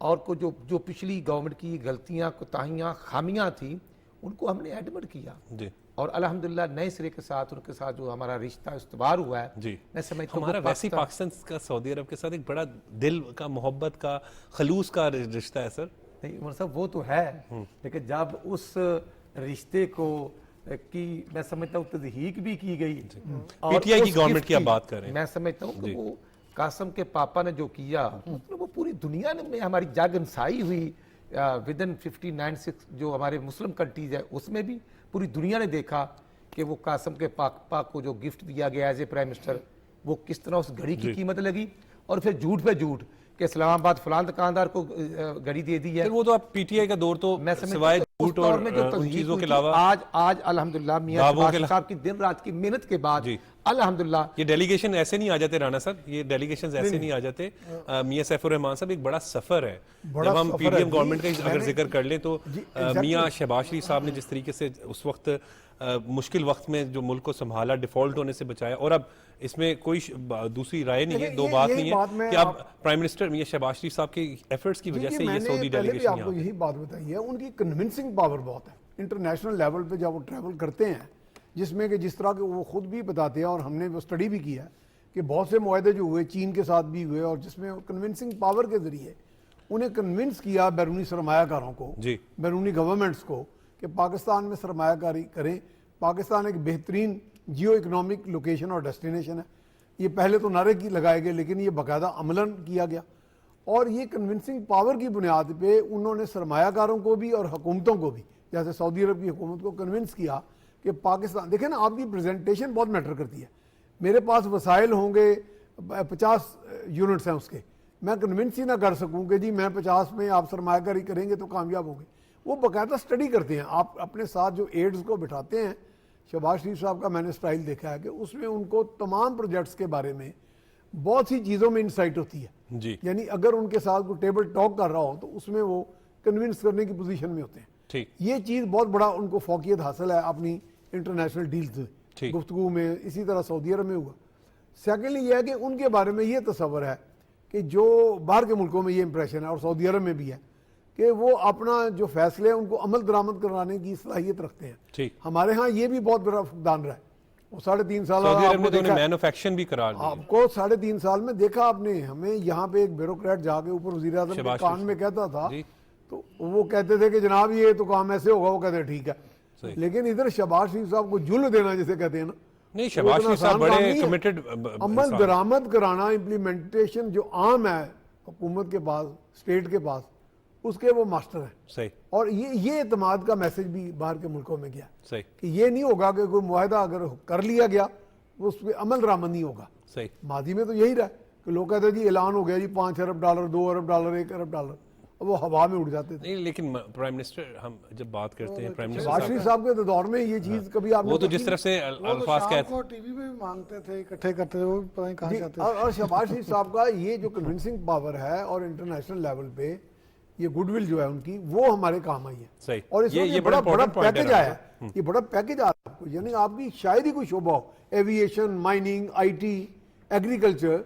और को जो पिछली गवर्नमेंट की गलतियां कोताहियां खामियां थी उनको हमने एडमिट किया जी। और अल्हम्दुलिल्लाह नए सिरे के साथ उनके साथ जो हमारा रिश्ता इस्तवार हुआ है जी। मैं समझता हूं हमारा वैसे ही पाकिस्तान का सऊदी अरब के साथ एक बड़ा दिल का, मोहब्बत का, खलूस का रिश्ता है सर। नहीं उमर साहब वो तो है, लेकिन जब उस रिश्ते को की मैं समझता हूँ तज़हीक भी की गई और पीटीआई की उस गवर्नमेंट गिफ्ट की आप बात कर रहे हैं। मैं समझता हूँ कि वो कासम के पापा ने जो किया मतलब वो पूरी दुनिया में हमारी जाग इंसाई हुई विद इन 59 जो हमारे मुस्लिम कंट्रीज है उसमें भी पूरी दुनिया ने देखा कि वो कासम के पापा को जो गिफ्ट दिया गया एज ए प्राइम मिनिस्टर वो किस तरह उस घड़ी की कीमत लगी, और फिर झूठ पे झूठ कि इस्लामाबाद फलां दुकानदार को घड़ी दे दी है। फिर वो तो आप पीटीआई का दौर तो मैं सिवाय झूठ और उन चीजों के अलावा आज अल्हम्दुलिल्लाह मियां शहबाज साहब की दिन रात की मेहनत के बाद अल्हम्दुलिल्लाह ये डेलीगेशन ऐसे नहीं आ जाते राना सर, ये डेलीगेशन ऐसे नहीं आ जाते। मियां सैफुर रहमान साहब एक बड़ा सफर है, जब हम पीडीएम गवर्नमेंट का अगर जिक्र कर लें तो मियां शहबाज शरीफ साहब ने जिस तरीके से उस वक्त मुश्किल वक्त में जो मुल्क को संभाला, डिफॉल्ट होने से बचाया, और अब इसमें कोई दूसरी राय नहीं है, दो बात नहीं है कि अब प्राइम मिनिस्टर मियां शहबाज शरीफ साहब के एफर्ट्स की वजह से ये सऊदी डेलीगेशन आपको यही बात बताई है, उनकी कन्विंसिंग पावर बहुत है इंटरनेशनल लेवल पे जब वो ट्रैवल करते हैं, जिसमें कि जिस तरह के वो खुद भी बताते हैं और हमने वो स्टडी भी किया कि बहुत से मुआहदे जो हुए चीन के साथ भी हुए, और जिसमें कन्विंसिंग पावर के जरिए उन्हें कन्विंस किया बैरूनी सरमायाकारों को, बैरूनी गवर्नमेंट्स को, कि पाकिस्तान में सरमायाकारी करें। पाकिस्तान एक बेहतरीन जियो इकनॉमिक लोकेशन और डेस्टिनेशन है। ये पहले तो नारे की लगाए गए, लेकिन ये बाकायदा अमलन किया गया, और ये कन्विंसिंग पावर की बुनियाद पे उन्होंने सरमायाकारों को भी और हुकूमतों को भी, जैसे सऊदी अरब की हुकूमत को कन्विंस किया कि पाकिस्तान, देखें ना आपकी प्रेजेंटेशन बहुत मैटर करती है। मेरे पास वसाइल होंगे 50 यूनिट्स हैं उसके, मैं कन्विंस ही ना कर सकूं कि जी मैं 50 में आप सरमायाकारी करेंगे तो कामयाब होंगे। वो बाकायदा स्टडी करते हैं, आप अपने साथ जो एड्स को बिठाते हैं। शहबाज शरीफ साहब का मैंने स्टाइल देखा है कि उसमें उनको तमाम प्रोजेक्ट्स के बारे में बहुत सी चीज़ों में इंसाइट होती है जी। यानी अगर उनके साथ कोई टेबल टॉक कर रहा हो तो उसमें वो कन्विंस करने की पोजीशन में होते हैं। ठीक, ये चीज़ बहुत बड़ा उनको फोकियत हासिल है अपनी इंटरनेशनल डील्स में, गुफ्तगू में, इसी तरह सऊदी अरब में हुआ। सेकेंडली ये है कि उनके बारे में ये तस्वर है कि जो बाहर के मुल्कों में ये इंप्रेशन है और सऊदी अरब में भी है कि वो अपना जो फैसले हैं उनको अमल दरामद कराने की सलाहियत रखते हैं। हमारे यहाँ ये भी बहुत बड़ा फुकदान रहा है। वो 3.5 साल मैन्युफैक्चरिंग भी करार आपको 3.5 साल में देखा आपने। हमें यहाँ पे एक ब्यूरोक्रेट जाके ऊपर वज़ीर आज़म के कान में कहता था तो वो कहते थे कि जनाब ये तो काम ऐसे होगा, वो कहते ठीक है। सही। लेकिन इधर शहबाज शरीफ साहब को जुल्म देना जिसे कहते हैं ना, नहीं, शहबाज शरीफ साहब बड़े कमिटेड अमल दरामद कराना, इम्प्लीमेंटेशन जो आम है हुकूमत के पास, स्टेट के पास, उसके वो मास्टर हैं। सही। और ये एतमाद का मैसेज भी बाहर के मुल्कों में गया सही। कि ये नहीं होगा कि कोई मुआहदा अगर कर लिया गया तो उस पर अमल दरामद नहीं होगा। सही। माजी में तो यही रहा कि लोग कहते हैं जी ऐलान हो गया जी $5 अरब, $2 अरब, $1 अरब, अब वो हवा में उड़ जाते थे। नहीं, लेकिन प्राइम मिनिस्टर, हम जब बात करते हैं प्राइम शहबाज शरीफ मिनिस्टर साहब के दौर में ये चीज कभी आपने वो तो जिस तरफ से अल्फाज कहते टीवी में भी मांगते थे, इकट्ठे करते थे, वो भी पता नहीं कहाँ जी, जाते और शहबाज शरीफ साहब का ये जो कन्विंसिंग पावर है और इंटरनेशनल लेवल पे ये गुडविल जो है उनकी, वो हमारे काम आई है। सही। और इसमें ये बड़ा बड़ा important point पैकेज है आया है, ये बड़ा पैकेज आ रहा है आपको, यानी आपकी शायद ही कोई शोबा हो, एविएशन, माइनिंग, IT, एग्रीकल्चर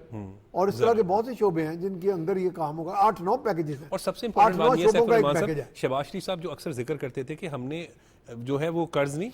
और इस तरह के बहुत से शोबे हैं जिनके अंदर ये काम होगा। 8-9 पैकेजेस हैं और सबसे इंपॉर्टेंट बात ये है शोबों का एक सैफुल पैकेज है। शहबाज शरीफ साहब जो अक्सर जिक्र करते थे कि हमने जो है वो कर्ज नहीं,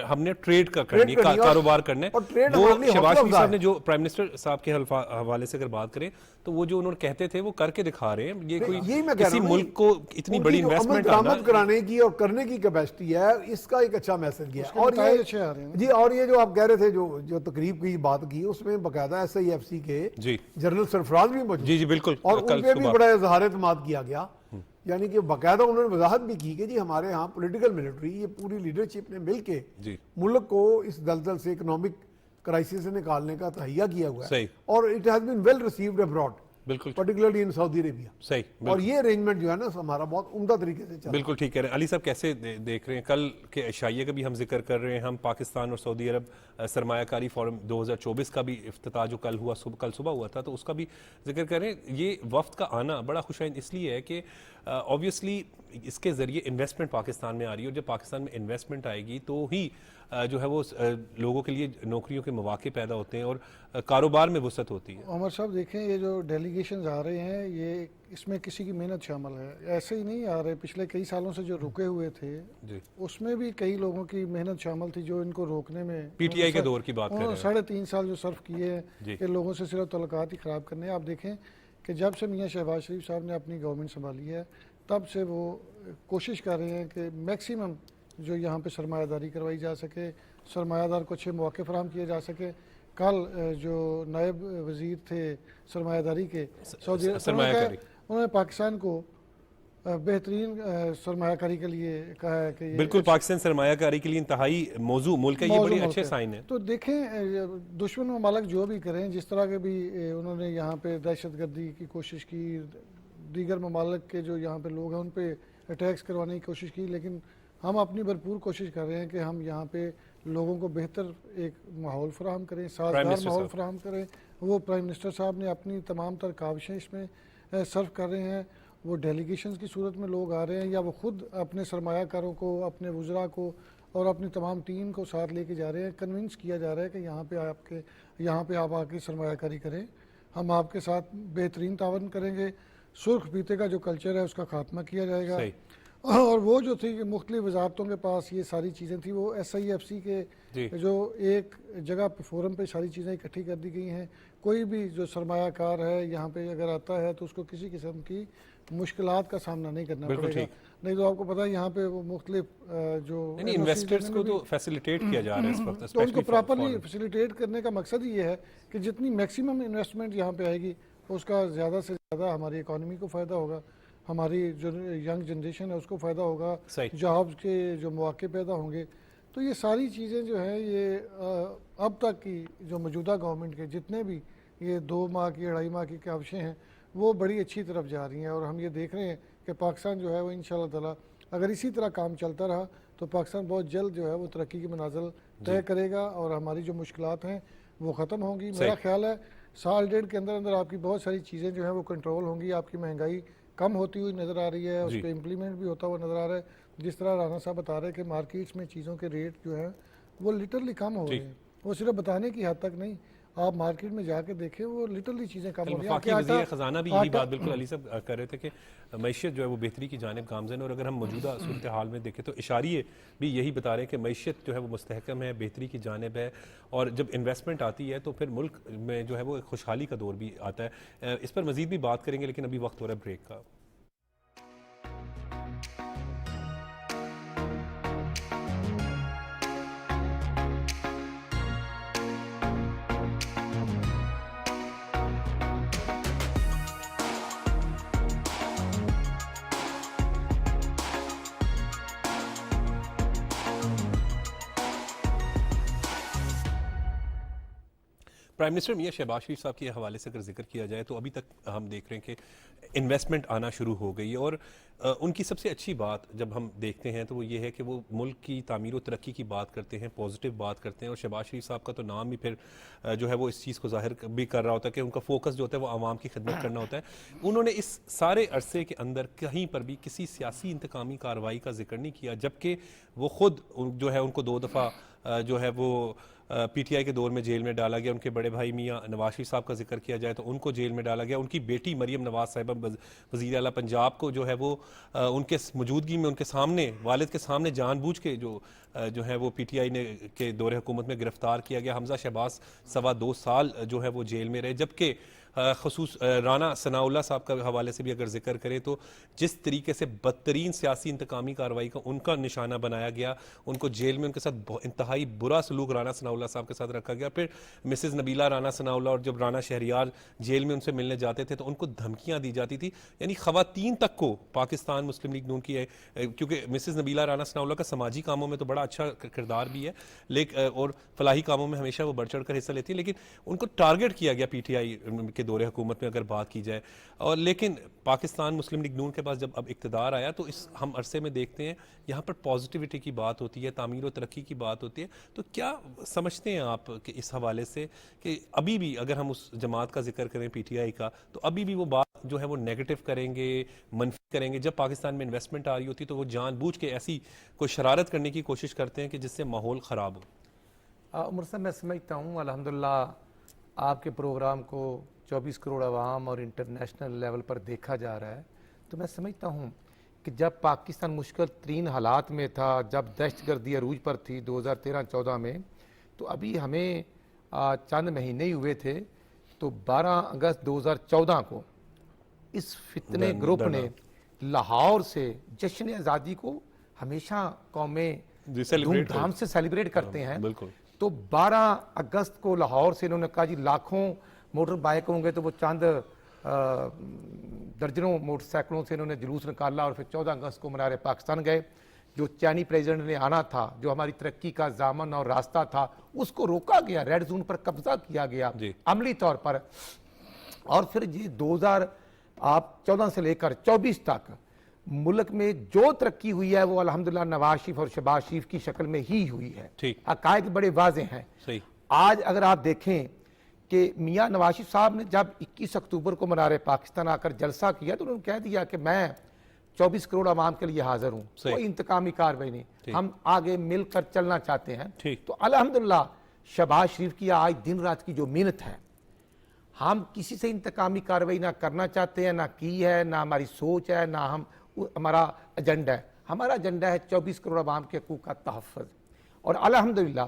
हमने ट्रेड का करनी है, कारोबार करना है। और ट्रेड वो हमारे लिए शहबाज हौसला शरीफ साहब अफजा ने जो प्राइम मिनिस्टर साहब के हवाले से अगर बात करें तो वो जो उन्होंने कहते थे वो करके दिखा रहे हैं। ये कोई यही मैं कह रहा किसी हूं, मुल्क को इतनी बड़ी इन्वेस्टमेंट दरामद कराने की और करने की कैपेसिटी है, इसका एक अच्छा मैसेज गया। और नतीजे अच्छे आ रहे हैं। जी, और ये जो आप कह रहे थे जो तकरीब की बात की, उसमें बाकायदा SIFC के जी जनरल सरफराज भी मौजूद, जी बिल्कुल, और कल उनपे भी सुबह। बड़ा इजहार एतमाद किया गया। यानी कि बाकायदा उन्होंने वजाहत भी की कि जी हमारे यहाँ पॉलिटिकल मिलिट्री, ये पूरी लीडरशिप ने मिल के जी। मुल्क को इस दलदल से, इकोनॉमिक क्राइसिस से निकालने का तहिया किया हुआ है। सही। और it has been well received abroad, बिल्कुल पर्टिकुलरली इन सऊदी अरेबिया। सही। और ये अरेंजमेंट जो है ना हमारा बहुत उम्दा तरीके से चल बिल्कुल ठीक कह रहे हैं। अली साहब कैसे देख रहे हैं कल के एशिया का भी हम जिक्र कर रहे हैं, हम पाकिस्तान और सऊदी अरब सरमायाकारी फोरम 2024 का भी इफ्तिताह जो कल सुबह हुआ था, तो उसका भी जिक्र करें। ये वफ्द का आना बड़ा खुशाइन इसलिए है कि ऑब्वियसली इसके ज़रिए इन्वेस्टमेंट पाकिस्तान में आ रही है, और जब पाकिस्तान में इन्वेस्टमेंट आएगी तो ही जो है वो लोगों के लिए नौकरियों के मौके पैदा होते हैं और कारोबार में वसअत होती है। उमर साहब देखें, ये जो डेलीगेशंस आ रहे हैं, ये इसमें किसी की मेहनत शामिल है, ऐसे ही नहीं आ रहे। पिछले कई सालों से जो रुके हुए थे जी, उसमें भी कई लोगों की मेहनत शामिल थी जो इनको रोकने में, PTI के दौर की बात कर रहे हैं। 3.5 साल जो सर्व किए हैं कि लोगों से सिर्फ तल्लुकात ही ख़राब करने। आप देखें कि जब से मियाँ शहबाज शरीफ साहब ने अपनी गवर्नमेंट संभाली है, तब से वो कोशिश कर रहे हैं कि मैक्सिमम जो यहाँ पे सरमायादारी करवाई जा सके, सरमायादार को अच्छे मौके फराहम किए जा सके। कल जो नायब वज़ीर थे सरमायादारी के सऊदी, उन्होंने पाकिस्तान को बेहतरीन सरमायाकारी के लिए कहा है कि बिल्कुल पाकिस्तान सरमायाकारी के लिए इंतहाई मौजू मुल्क है, ये बड़े अच्छे साइन है। तो देखें, दुश्मन ममालिक जो भी करें, जिस तरह के भी उन्होंने यहाँ पे दहशतगर्दी की कोशिश की, दीगर ममालिक के जो यहाँ पे लोग हैं उन पे अटैक्स करवाने की कोशिश की, लेकिन हम अपनी भरपूर कोशिश कर रहे हैं कि हम यहाँ पे लोगों को बेहतर एक माहौल फराहम करें, साजगार माहौल फराहम करें। वो प्राइम मिनिस्टर साहब ने अपनी तमाम तर काविशें इसमें सर्व कर रहे हैं। वो डेलीगेशंस की सूरत में लोग आ रहे हैं, या वो खुद अपने सरमायाकारों को, अपने वज़रा को और अपनी तमाम टीम को साथ लेके जा रहे हैं। कन्विंस किया जा रहा है कि यहाँ पे आप आके सरमायाकारी करें, हम आपके साथ बेहतरीन तावन करेंगे। सुर्ख पीते का जो कल्चर है उसका खात्मा किया जाएगा। और वो जो थी कि मुख्तलिफ वजारतों के पास ये सारी चीज़ें थी, वो SIFC के जो एक जगह पे फोरम पे सारी चीज़ें इकट्ठी कर दी गई हैं। कोई भी जो सरमायाकार है यहाँ पे अगर आता है तो उसको किसी किस्म की मुश्किलात का सामना नहीं करना पड़ेगा। नहीं तो आपको पता है यहाँ पे वो मुख्तलिफ जो इन्वेस्टर्स को तो फैसिलिटेट किया जा रहा है इस वक्त, तो उनको प्रॉपरली फैसिलिटेट करने का मकसद ये है कि जितनी मैक्सिमम इन्वेस्टमेंट यहाँ पे आएगी उसका ज़्यादा से ज़्यादा हमारी इकॉनमी को फ़ायदा होगा, हमारी जो यंग जनरेशन है उसको फ़ायदा होगा, जॉब्स के जो मौके पैदा होंगे। तो ये सारी चीज़ें जो हैं ये अब तक की जो मौजूदा गवर्नमेंट के जितने भी ये 2 माह की 2.5 माह की काविशें हैं वो बड़ी अच्छी तरफ जा रही हैं। और हम ये देख रहे हैं कि पाकिस्तान जो है वो इंशाअल्लाह ताला अगर इसी तरह काम चलता रहा तो पाकिस्तान बहुत जल्द जो है वो तरक्की की मनाजिल तय करेगा और हमारी जो मुश्किलात हैं वो ख़त्म होंगी। मेरा ख्याल है 1.5 साल के अंदर अंदर आपकी बहुत सारी चीज़ें जो हैं वो कंट्रोल होंगी। आपकी महंगाई कम होती हुई नज़र आ रही है, उस पर इम्प्लीमेंट भी होता हुआ नज़र आ रहा है। जिस तरह राना साहब बता रहे हैं कि मार्केट्स में चीज़ों के रेट जो हैं वो लिटरली कम हो रहे हैं, वो सिर्फ बताने की हद तक नहीं, आप मार्केट में जाके देखें वो लिटरली चीज़ें कम हो रही हैं। वज़ीर ख़जाना भी यही बात बिल्कुल अली साहब कर रहे थे कि मैशियत जो है वो बेहतरी की जानिब गामज़न, और अगर हम मौजूदा सूरत हाल में देखें तो इशारिये भी यही बता रहे हैं कि मैशियत जो है वो मुस्तहकम है, बेहतरी की जानिब है, और जब इन्वेस्टमेंट आती है तो फिर मुल्क में जो है वो खुशहाली का दौर भी आता है। इस पर मज़ीद भी बात करेंगे, लेकिन अभी वक्त हो रहा है ब्रेक का। प्राइम मिनिस्टर मियां शहबाज शरीफ साहब के हवाले से अगर जिक्र किया जाए तो अभी तक हम देख रहे हैं कि इन्वेस्टमेंट आना शुरू हो गई है, और उनकी सबसे अच्छी बात जब हम देखते हैं तो वो ये है कि वो मुल्क की तामीर और तरक्की की बात करते हैं, पॉजिटिव बात करते हैं। और शहबाज शरीफ साहब का तो नाम ही फिर जो है वो इस चीज़ को जाहिर भी कर रहा होता है कि उनका फोकस जो होता है वो आवाम की खिदमत करना होता है। उन्होंने इस सारे अरसे के अंदर कहीं पर भी किसी सियासी इंतकामी कार्रवाई का जिक्र नहीं किया, जबकि वो खुद जो है उनको 2 दफ़ा जो है वो पीटीआई के दौर में जेल में डाला गया। उनके बड़े भाई मियां नवाज शरीफ साहब का जिक्र किया जाए तो उनको जेल में डाला गया। उनकी बेटी मरियम नवाज साहिबा वज़ीर आला पंजाब को जो है वो उनके मौजूदगी में उनके सामने वालिद के सामने जानबूझ के जो है वो पीटीआई ने के दौरे हुकूमत में गिरफ्तार किया गया। हमजा शहबाज 2.25 साल जो है वो जेल में रहे। जबकि खसूस राना सनाउल्लाह साहब का हवाले से भी अगर जिक्र करें तो जिस तरीके से बदतरीन सियासी इंतकामी कार्रवाई का उनका निशाना बनाया गया, उनको जेल में उनके साथ इंतहाई बुरा सलूक राना सनाउल्लाह साहब के साथ रखा गया। फिर मिसेस नबीला राना सनाउल्लाह और जब राना शहरियार जेल में उनसे मिलने जाते थे तो उनको धमकियां दी जाती थी, यानी खवातीन तक को पाकिस्तान मुस्लिम लीग नून की है, क्योंकि मिसेस नबीला राना सनाउल्लाह का समाजी कामों में तो बड़ा अच्छा किरदार भी है लेकिन और फलाही कामों में हमेशा वो बढ़ चढ़ कर हिस्सा लेती है, लेकिन उनको टारगेट किया गया पीटीआई के दौरे हुकूमत में अगर बात की जाए। और लेकिन पाकिस्तान मुस्लिम लीग नून के पास जब अब इक़्तिदार आया तो इस हम अरसे में देखते हैं यहाँ पर पॉजिटिविटी की बात होती है, तामीर और तरक्की की बात होती है। तो क्या समझते हैं आप कि इस हवाले से कि अभी भी अगर हम उस जमात का जिक्र करें पीटीआई का, तो अभी भी वो बात जो है वो नेगेटिव करेंगे, मनफी करेंगे? जब पाकिस्तान में इन्वेस्टमेंट आ रही होती है तो वो जानबूझ के ऐसी कोई शरारत करने की कोशिश करते हैं कि जिससे माहौल ख़राब हो। उमर साहब, मैं समझता हूँ अल्हम्दुलिल्लाह आपके प्रोग्राम को 24 करोड़ आवाम और इंटरनेशनल लेवल पर देखा जा रहा है, तो मैं समझता हूँ कि जब पाकिस्तान मुश्किल तरीन हालात में था, जब दहशतगर्दी अरूज पर थी 2013-14 में, तो अभी हमें चंद महीने ही हुए थे तो 12 अगस्त 2014 को इस फितने ग्रुप ने लाहौर से जश्न आज़ादी को हमेशा कौमें धूमधाम से सेलिब्रेट करते हैं। बिल्कुल। तो 12 अगस्त को लाहौर से इन्होंने कहा जी लाखों मोटर बाइक होंगे, तो वो चंद दर्जनों मोटरसाइकिलों से इन्होंने जुलूस निकाला और फिर 14 अगस्त को मनारे पाकिस्तान गए। जो चाइनी प्रेसिडेंट ने आना था, जो हमारी तरक्की का जामन और रास्ता था, उसको रोका गया, रेड जोन पर कब्जा किया गया अमली तौर पर। और फिर ये 2014 से लेकर 24 तक मुल्क में जो तरक्की हुई है वो अल्हम्दुलिल्लाह नवाज शरीफ और शहबाज शरीफ की शक्ल में ही हुई है। हकायक बड़े वाज़े हैं। सही। आज अगर आप देखें कि मियां नवाज शरीफ साहब ने जब 21 अक्टूबर को मनारे पाकिस्तान आकर जलसा किया तो उन्होंने कह दिया कि मैं 24 करोड़ आवाम के लिए हाजिर हूँ, कोई इंतकामी कार्रवाई नहीं, हम आगे मिलकर चलना चाहते हैं। तो अल्हम्दुलिल्लाह शहबाज शरीफ की आज दिन रात की जो मेहनत है, हम किसी से इंतकामी कार्रवाई ना करना चाहते हैं, ना की है, ना हमारी सोच है, ना हमारा एजेंडा है। हमारा एजेंडा है 24 करोड़ आवाम के हकूक़ का तहफ़्फ़ुज़। और अल्हम्दुलिल्लाह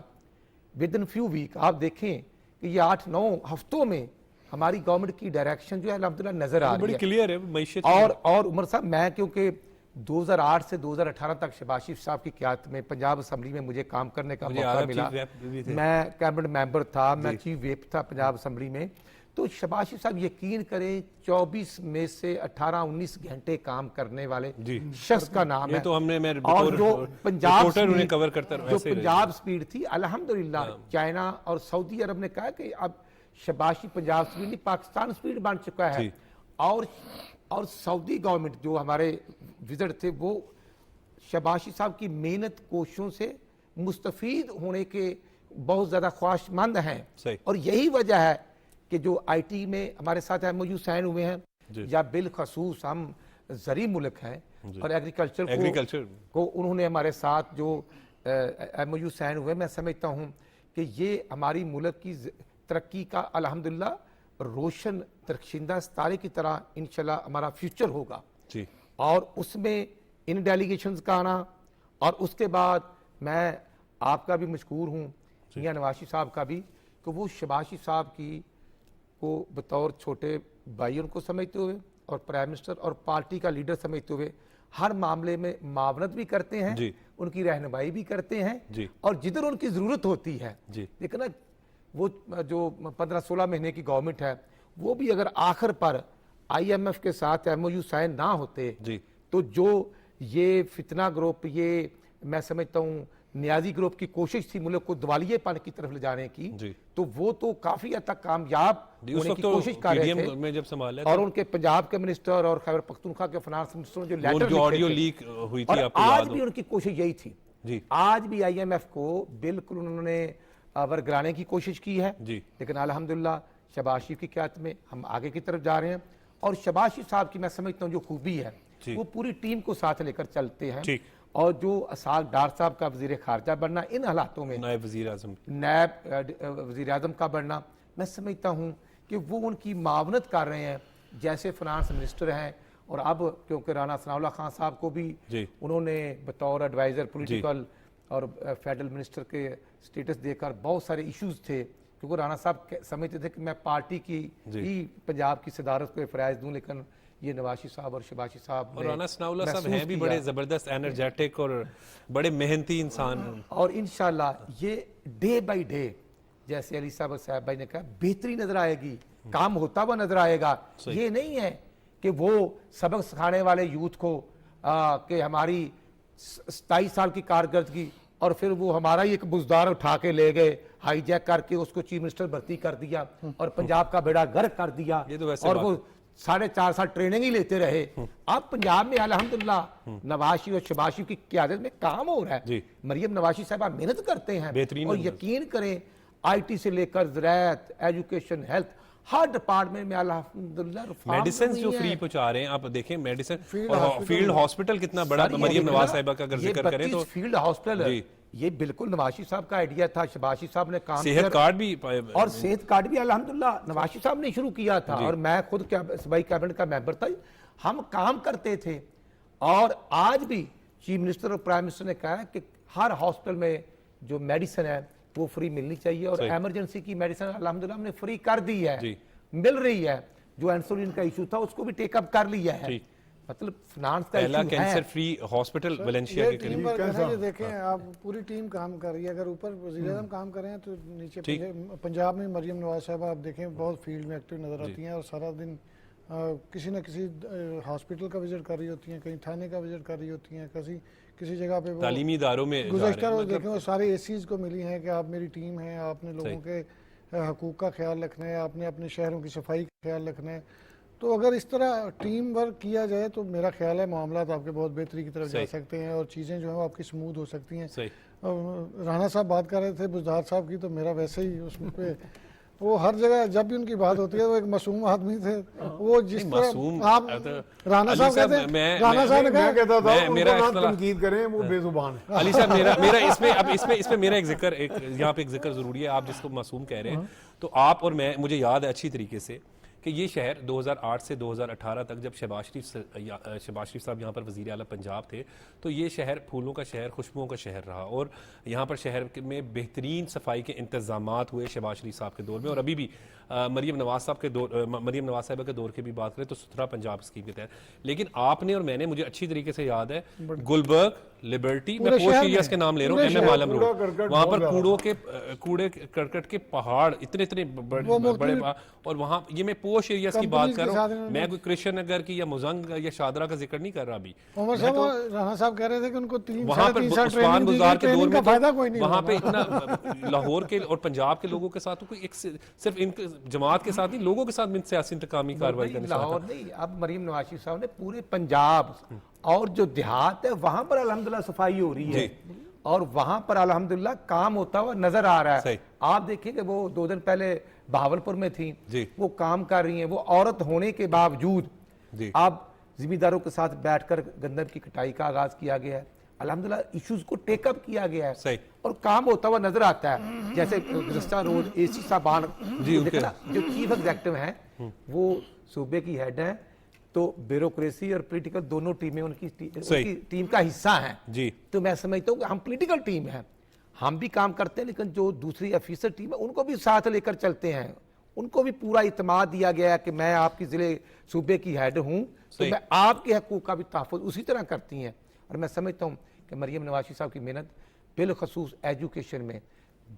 विद इन फ्यू वीक आप देखें कि ये 8-9 हफ्तों में हमारी गवर्नमेंट की डायरेक्शन जो है अल्हम्दुलिल्लाह नजर आ रही है, क्लियर है मैशियत। और उमर साहब, मैं क्योंकि 2008 से 2018 तक शहबाज शरीफ साहब की क़यादत में पंजाब असम्बली में मुझे काम करने का मौका मिला। मैं कैबिनेट मेंबर था, मैं चीफ व्हिप था पंजाब असम्बली में। तो शहबाज शरीफ साहब यकीन करें 24 में से 18-19 घंटे काम करने वाले शख्स का नाम है। तो हमने और जो पंजाब स्पीड थी अल्हम्दुलिल्लाह, चाइना और सऊदी अरब ने कहा कि अब शहबाज शरीफ पंजाब स्पीड नहीं पाकिस्तान स्पीड बन चुका है। और सऊदी गवर्नमेंट जो हमारे विजिट थे वो शहबाज शरीफ साहब की मेहनत कोशिशों से मुस्तफीद होने के बहुत ज्यादा ख्वाहिशमंद हैं। और यही वजह है कि जो आईटी में हमारे साथ एमओयू साइन हुए हैं, या बिलखसूस हम ज़री मुल्क हैं और एग्रीकल्चर को उन्होंने हमारे साथ जो एमओयू साइन हुए, मैं समझता हूँ कि ये हमारी मुल्क की तरक्की का अल्हम्दुलिल्लाह रोशन तरक्शिंदा सितारे की तरह इंशाल्लाह हमारा फ्यूचर होगा। और उसमें इन डेलीगेशंस का आना, और उसके बाद मैं आपका भी मशकूर हूँ मियां नवाज शरीफ साहब का भी, कि वो शहबाज शरीफ साहब की को बतौर छोटे भाई उनको समझते हुए और प्राइम मिनिस्टर और पार्टी का लीडर समझते हुए हर मामले में मावनत भी करते हैं, उनकी रहनुमाई भी करते हैं, और जिधर उनकी ज़रूरत होती है। लेकिन वो जो 15-16 महीने की गवर्नमेंट है, वो भी अगर आखिर पर IMF के साथ MOU साइन ना होते तो जो ये फितना ग्रुप, ये मैं समझता हूँ न्याजी ग्रुप की कोशिश थी मुल्क को दिवालियेपन की तरफ ले जाने की, जी। तो वो तो काफी हद तक कामयाब होने की कोशिश कर रहे थे में जब संभाला और उनके पंजाब के मिनिस्टर और खैबर पख्तूनख्वा के फाइनेंस मिनिस्टर ने जो लेटर जो ऑडियो लीक हुई थी, आपको आज याद भी हो? उनकी कोशिश यही थी जी। आज भी IMF को बिल्कुल उन्होंने गिराने की कोशिश की है, जी। लेकिन अल्हम्दुलिल्लाह शहबाज शरीफ की क़यादत में हम आगे की तरफ जा रहे हैं और शहबाज शरीफ साहब की मैं समझता हूँ जो खूबी है वो पूरी टीम को साथ लेकर चलते हैं। ठीक। और जो असाक डार साहब का वजीर खारजा बनना इन हालातों में, नायब वजीर आजम, नायब वजीर आजम का बनना, मैं समझता हूँ कि वो उनकी मावनत कर रहे हैं जैसे फाइनेंस मिनिस्टर हैं। और अब क्योंकि राना सनाउल्लाह खान साहब को भी उन्होंने बतौर एडवाइज़र पॉलिटिकल और फेडरल मिनिस्टर के स्टेटस देकर बहुत सारे इश्यूज थे, क्योंकि राना साहब समझते थे कि मैं पार्टी की ही पंजाब की सदारत को फ़राइज़ दूँ, लेकिन ये नवाशी साहब और शहबाजी साहब और राना सनाउल्लाह साहब हैं भी बड़े ज़बरदस्त एनर्जेटिक और बड़े मेहनती इंसान, और इंशाल्लाह ये डे बाई डे जैसे अली साहब और साहब भाई ने कहा बेहतरी नजर आएगी, काम होता हुआ नजर आएगा। ये नहीं है कि वो सबक सिखाने वाले यूथ को कि हमारी 27 साल की कारकर्दगी और फिर वो हमारा ही एक बुजदार उठा के ले गए, हाईजैक करके उसको चीफ मिनिस्टर भर्ती कर दिया और पंजाब का बेड़ा गर्क कर दिया, और वो 4.5 साल ट्रेनिंग ही लेते रहे। अब पंजाब में अल्हम्दुलिल्लाह नवाशी और शहबाज की क़यादत में काम हो रहा है। मरियम नवाशी साहब मेहनत करते हैं और यकीन करें IT से लेकर ज़राअत, एजुकेशन, हेल्थ, हर डिपार्टमेंट में अल्हम्दुलिल्लाह मेडिसिन जो फ्री पहुंचा रहे हैं। आप देखें मेडिसिन और फील्ड हॉस्पिटल कितना बड़ा, मरियम नवाज साहिबा का अगर जिक्र करें तो फील्ड हॉस्पिटल है, ये बिल्कुल नवाशी साहब का आइडिया था, शहबाज साहब ने काम सेहत कार्ड भी, और सेहत कार्ड भी अल्हम्दुलिल्लाह नवाशी साहब ने शुरू किया था और मैं खुद सूबाई कैबिनेट का मेंबर था, हम काम करते थे। और आज भी चीफ मिनिस्टर और प्राइम मिनिस्टर ने कहा कि हर हॉस्पिटल में जो मेडिसिन है वो फ्री मिलनी चाहिए और इमरजेंसी की मेडिसिन अल्हम्दुलिल्लाह हमने फ्री कर दी है, मिल रही है। जो इंसुलिन का इशू था उसको भी टेकअप कर लिया है, मतलब फाइनेंस का पहला कैंसर फ्री हॉस्पिटल वैलेंशिया के करीब। देखें आप पूरी टीम काम कर रही है, अगर ऊपर वज़ीर आज़म काम कर रहे हैं तो नीचे पंजाब में मरियम नवाज साहबा आप देखें बहुत फील्ड में एक्टिव नजर आती हैं और सारा दिन किसी न किसी हॉस्पिटल का विजिट कर रही होती हैं, कहीं थाने का विजिट कर रही होती हैं, किसी जगह पे तालीमी इदारों में गुज़श्ता रोज़ देखें वो सारे ACs को मिली हैं कि आप मेरी टीम है, आपने लोगों के हकूक़ का ख्याल रखना है, आपने अपने शहरों की सफाई का ख्याल रखना है। तो अगर इस तरह टीम वर्क किया जाए तो मेरा ख्याल है मामला आपके बहुत बेहतरी की तरफ जा सकते हैं और चीज़ें जो हैं आपकी स्मूथ हो सकती हैं। राना साहब बात कर रहे थे बुज़दार साहब की, तो मेरा वैसे ही उसमें पे वो हर जगह जब भी उनकी बात होती है वो एक मासूम आदमी थे, वो जिस तरह आप राना साहब कहते हैं, राना साहब ने कहा कहता था उनको ना तनकीद करें, वो बेजुबान है। अली साहब मेरा इसमें मेरा एक जिक्र, यहाँ पे एक जिक्र जरूरी है। आप जिसको मासूम कह रहे हैं, तो आप और मैं, मुझे याद है अच्छी तरीके से कि ये शहर 2008 से 2018 तक जब शहबाज शरीफ साहब यहाँ पर वज़ीर आला पंजाब थे, तो ये शहर फूलों का शहर, खुशबुओं का शहर रहा और यहाँ पर शहर में बेहतरीन सफाई के इंतजामात हुए शहबाज शरीफ साहब के दौर में। और अभी भी मरियम नवाज साहिबा के दौर की भी बात करें तो सुथरा पंजाब स्कीम के तहत। लेकिन आपने और मैंने, मुझे अच्छी तरीके से याद है, गुलबर्ग, लिबर्टी, मैं पोश एरियाज के नाम ले रहा हूँ, MM आलम रोड, वहाँ पर कूड़े करकट के पहाड़ इतने बड़े, और वहाँ ये मैं पोश एरियाज की बात कर रहा हूँ, मैं कोई कृष्ण नगर की या मुजंग या शादरा का जिक्र नहीं कर रहा। अभी राना साहब कह रहे थे कि उनको वहाँ पर उस्मान गुलजार के दौर में वहाँ पे इतना लाहौर के और पंजाब के लोगों के साथ कोई सिर्फ इनके जमात के साथ नहीं, लोगों के साथ सियासी इंतकामी कार्रवाई करने लाहौर नहीं। अब मरियम नवाज शरीफ साहब ने पूरे पंजाब और जो देहात है वहां पर अल्हम्दुलिल्लाह सफाई हो रही है और वहां पर अल्हम्दुलिल्लाह काम होता हुआ नजर आ रहा है। आप देखेंगे वो 2 दिन पहले बहावलपुर में थी, वो काम कर रही हैं, वो औरत होने के बावजूद अब जिम्मेदारों के साथ बैठकर गंदम की कटाई का आगाज किया गया है। अल्हम्दुलिल्लाह इश्यूज को टेकअप किया गया है और काम होता हुआ नजर आता है। जैसे गुज़श्ता रोज AC साहबान जो चीफ एग्जेक्टिव हैं, वो सूबे की हेड हैं, तो ब्यूरोक्रेसी और पॉलिटिकल दोनों टीमें उनकी टीम का हिस्सा हैं जी। तो मैं समझता हूँ कि हम पॉलिटिकल टीम हैं, हम भी काम करते हैं, लेकिन जो दूसरी ऑफिसर टीम है उनको भी साथ लेकर चलते हैं, उनको भी पूरा इत्मीनान दिया गया है कि मैं आपकी जिले सूबे की हेड हूँ, तो मैं आपके हकूक़ का भी तहफ़्फ़ुज़ उसी तरह करती हैं। और मैं समझता हूँ कि मरियम नवाज शरीफ साहब की मेहनत बिलखसूस एजुकेशन में,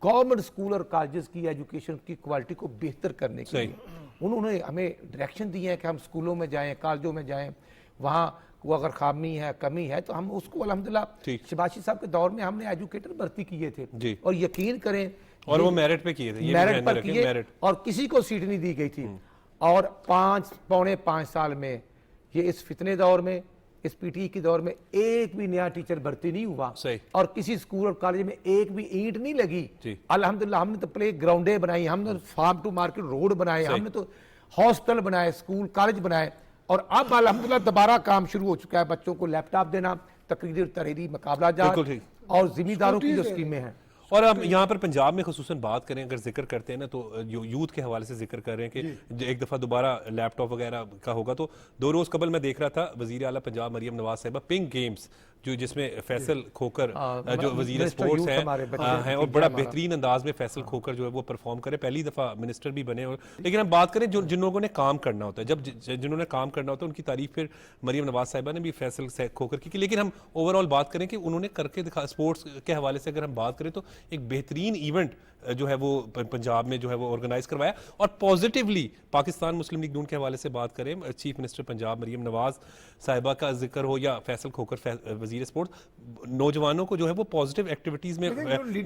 गवर्नमेंट स्कूल और कॉलेजेस की एजुकेशन की क्वालिटी को बेहतर करने के लिए उन्होंने हमें डायरेक्शन दी है कि हम स्कूलों में जाएं, कॉलेजों में जाएं, वहाँ वो अगर खामी है, कमी है, तो हम उसको अल्हम्दुलिल्लाह ठीक। शहबाज साहब के दौर में हमने एजुकेटर भर्ती किए थे जी। और यकीन करें और वो मेरिट पे किए थे, ये भी मेरिट ध्यान पर में रखें, किए मेरिट। और किसी को सीट नहीं दी गई थी। और पौने 5 साल में ये इस फितने दौर में, इस पीटी के दौर में एक भी नया टीचर भर्ती नहीं हुआ सही। और किसी स्कूल और कॉलेज में एक भी ईंट नहीं लगी। जी। अल्हम्दुलिल्लाह हमने तो प्ले ग्राउंडे बनाई, हमने फार्म टू मार्केट रोड बनाए, हमने तो हॉस्टल बनाए, स्कूल कॉलेज बनाए और अब अल्हम्दुलिल्लाह दोबारा काम शुरू हो चुका है। बच्चों को लैपटॉप देना, तकरीरी तहरीरी मुकाबला बिल्कुल जात ठीक। और जिम्मेदारों की जो स्कीमें हैं। और अब यहाँ पर पंजाब में खुसूसन बात करें, अगर जिक्र करते हैं ना, तो यूथ के हवाले से जिक्र कर रहे हैं कि एक दफ़ा दोबारा लैपटॉप वगैरह का होगा। तो 2 रोज़ कबल मैं देख रहा था वज़ीर आला पंजाब मरियम नवाज साहिबा पिंक गेम्स जो जिसमें फैसल खोकर जो वज़ीर मिनिस्टर स्पोर्ट्स यूथ हमारे बच्चे हैं और बड़ा बेहतरीन अंदाज में फैसल खोकर जो है वो परफॉर्म करे, पहली दफ़ा मिनिस्टर भी बने। और लेकिन हम बात करें जिन लोगों ने काम करना होता है, जब जिन्होंने काम करना होता है उनकी तारीफ फिर मरियम नवाज साहिबा ने भी फैसल खोकर की। लेकिन हम ओवरऑल बात करें कि उन्होंने करके दिखा, स्पोर्ट्स के हवाले से अगर हम बात करें तो एक बेहतरीन इवेंट जो है वो पंजाब में जो है वो ऑर्गेनाइज करवाया। और पॉजिटिवली पाकिस्तान मुस्लिम लीग नून के हवाले से बात करें, चीफ मिनिस्टर पंजाब मरियम नवाज साहिबा का जिक्र हो या फैसल खोकर वजीर स्पोर्ट्स, नौजवानों को जो है वो पॉजिटिव एक्टिविटीज में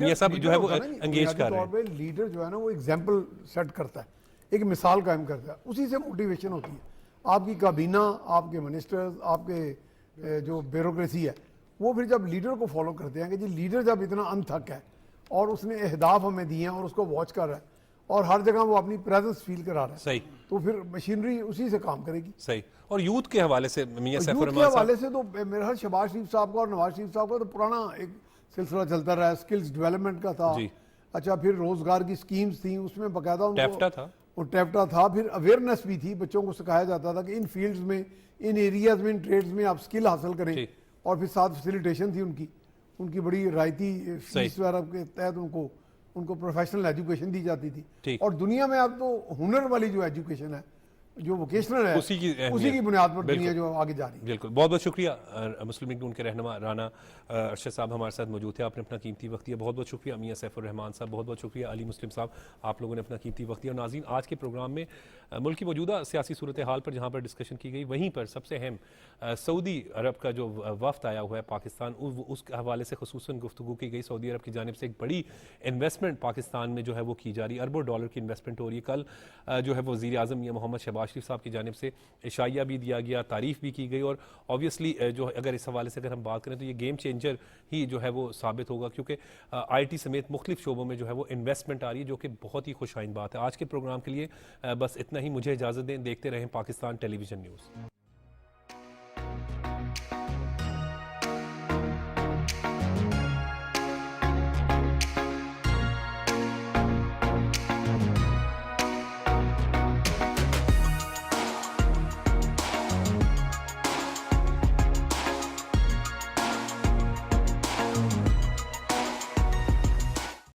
ये सब जो है वो एंगेज कर रहे हैं। लीडर जो है ना वो एग्जाम्पल सेट करता है, एक मिसाल कायम करता है, उसी से मोटिवेशन होती है। आपकी काबीना, आपके मिनिस्टर्स, आपके जो ब्यूरोक्रेसी है, वो फिर जब लीडर को फॉलो करते हैं कि जी लीडर जब इतना अनथक है और उसने अहदाफ हमें दिए हैं और उसको वॉच कर रहा है और हर जगह वो अपनी प्रेजेंस फील करा रहा है, सही, तो फिर मशीनरी उसी से काम करेगी। सही। और यूथ के हवाले से मियां सैफ यूथ के हवाले से तो मेरे ख्याल शहबाज शरीफ साहब का और नवाज शरीफ साहब का तो पुराना एक सिलसिला चलता रहा है, स्किल्स डेवलपमेंट का था। अच्छा, फिर रोजगार की स्कीम्स थी, उसमें बाकायदा टैफ्टा था, वो टैफ्टा था। फिर अवेयरनेस भी थी, बच्चों को सिखाया जाता था कि इन फील्ड्स में, इन एरियाज में, इन ट्रेड्स में आप स्किल हासिल करें। और फिर साथ फैसिलिटेशन थी उनकी बड़ी रायती फीस वगैरह के तहत उनको प्रोफेशनल एजुकेशन दी जाती थी। और दुनिया में अब तो हुनर वाली जो एजुकेशन है, जो वोकेशनल है, उसी की बुनियाद पर दुनिया जो आगे जा रही है। बिल्कुल, बहुत बहुत शुक्रिया। मुस्लिम लीग नून के रहनुमा राना अरशद साहब हमारे साथ मौजूद थे, आपने अपना कीमती वक्त दिया, बहुत बहुत शुक्रिया। मियां सैफुर रहमान साहब, बहुत बहुत शुक्रिया। अली मुस्लिम साहब, आप लोगों ने अपना कीमती वक्त दिया। और नाज़रीन, आज के प्रोग्राम में मुल्क की मौजूदा सियासी सूरत हाल पर जहाँ पर डिस्कशन की गई, वहीं पर सबसे अहम सऊदी अरब का जो वफ्द आया हुआ है पाकिस्तान, उस हवाले से खुसूसन गुफ्तगू की गई। सऊदी अरब की जानिब से एक बड़ी इन्वेस्टमेंट पाकिस्तान में जो है वो की जा रही है, अरबों डॉलर की इन्वेस्टमेंट हो रही है। कल जो है वज़ीर आज़म मियां मोहम्मद शहबाज शरीफ साहब की जानिब से इशाइया भी दिया गया, तारीफ भी की गई। और ऑब्वियसली जो अगर इस हवाले से अगर हम बात करें तो ये गेम चेंजर ही जो है वो साबित होगा, क्योंकि IT समेत मुख्तलिफ शोबों में जो है वो इन्वेस्टमेंट आ रही है, जो कि बहुत ही खुश आइन बात है। आज के प्रोग्राम के लिए बस इतना ही, मुझे इजाज़त दें। देखते रहें पाकिस्तान टेलीविजन न्यूज़।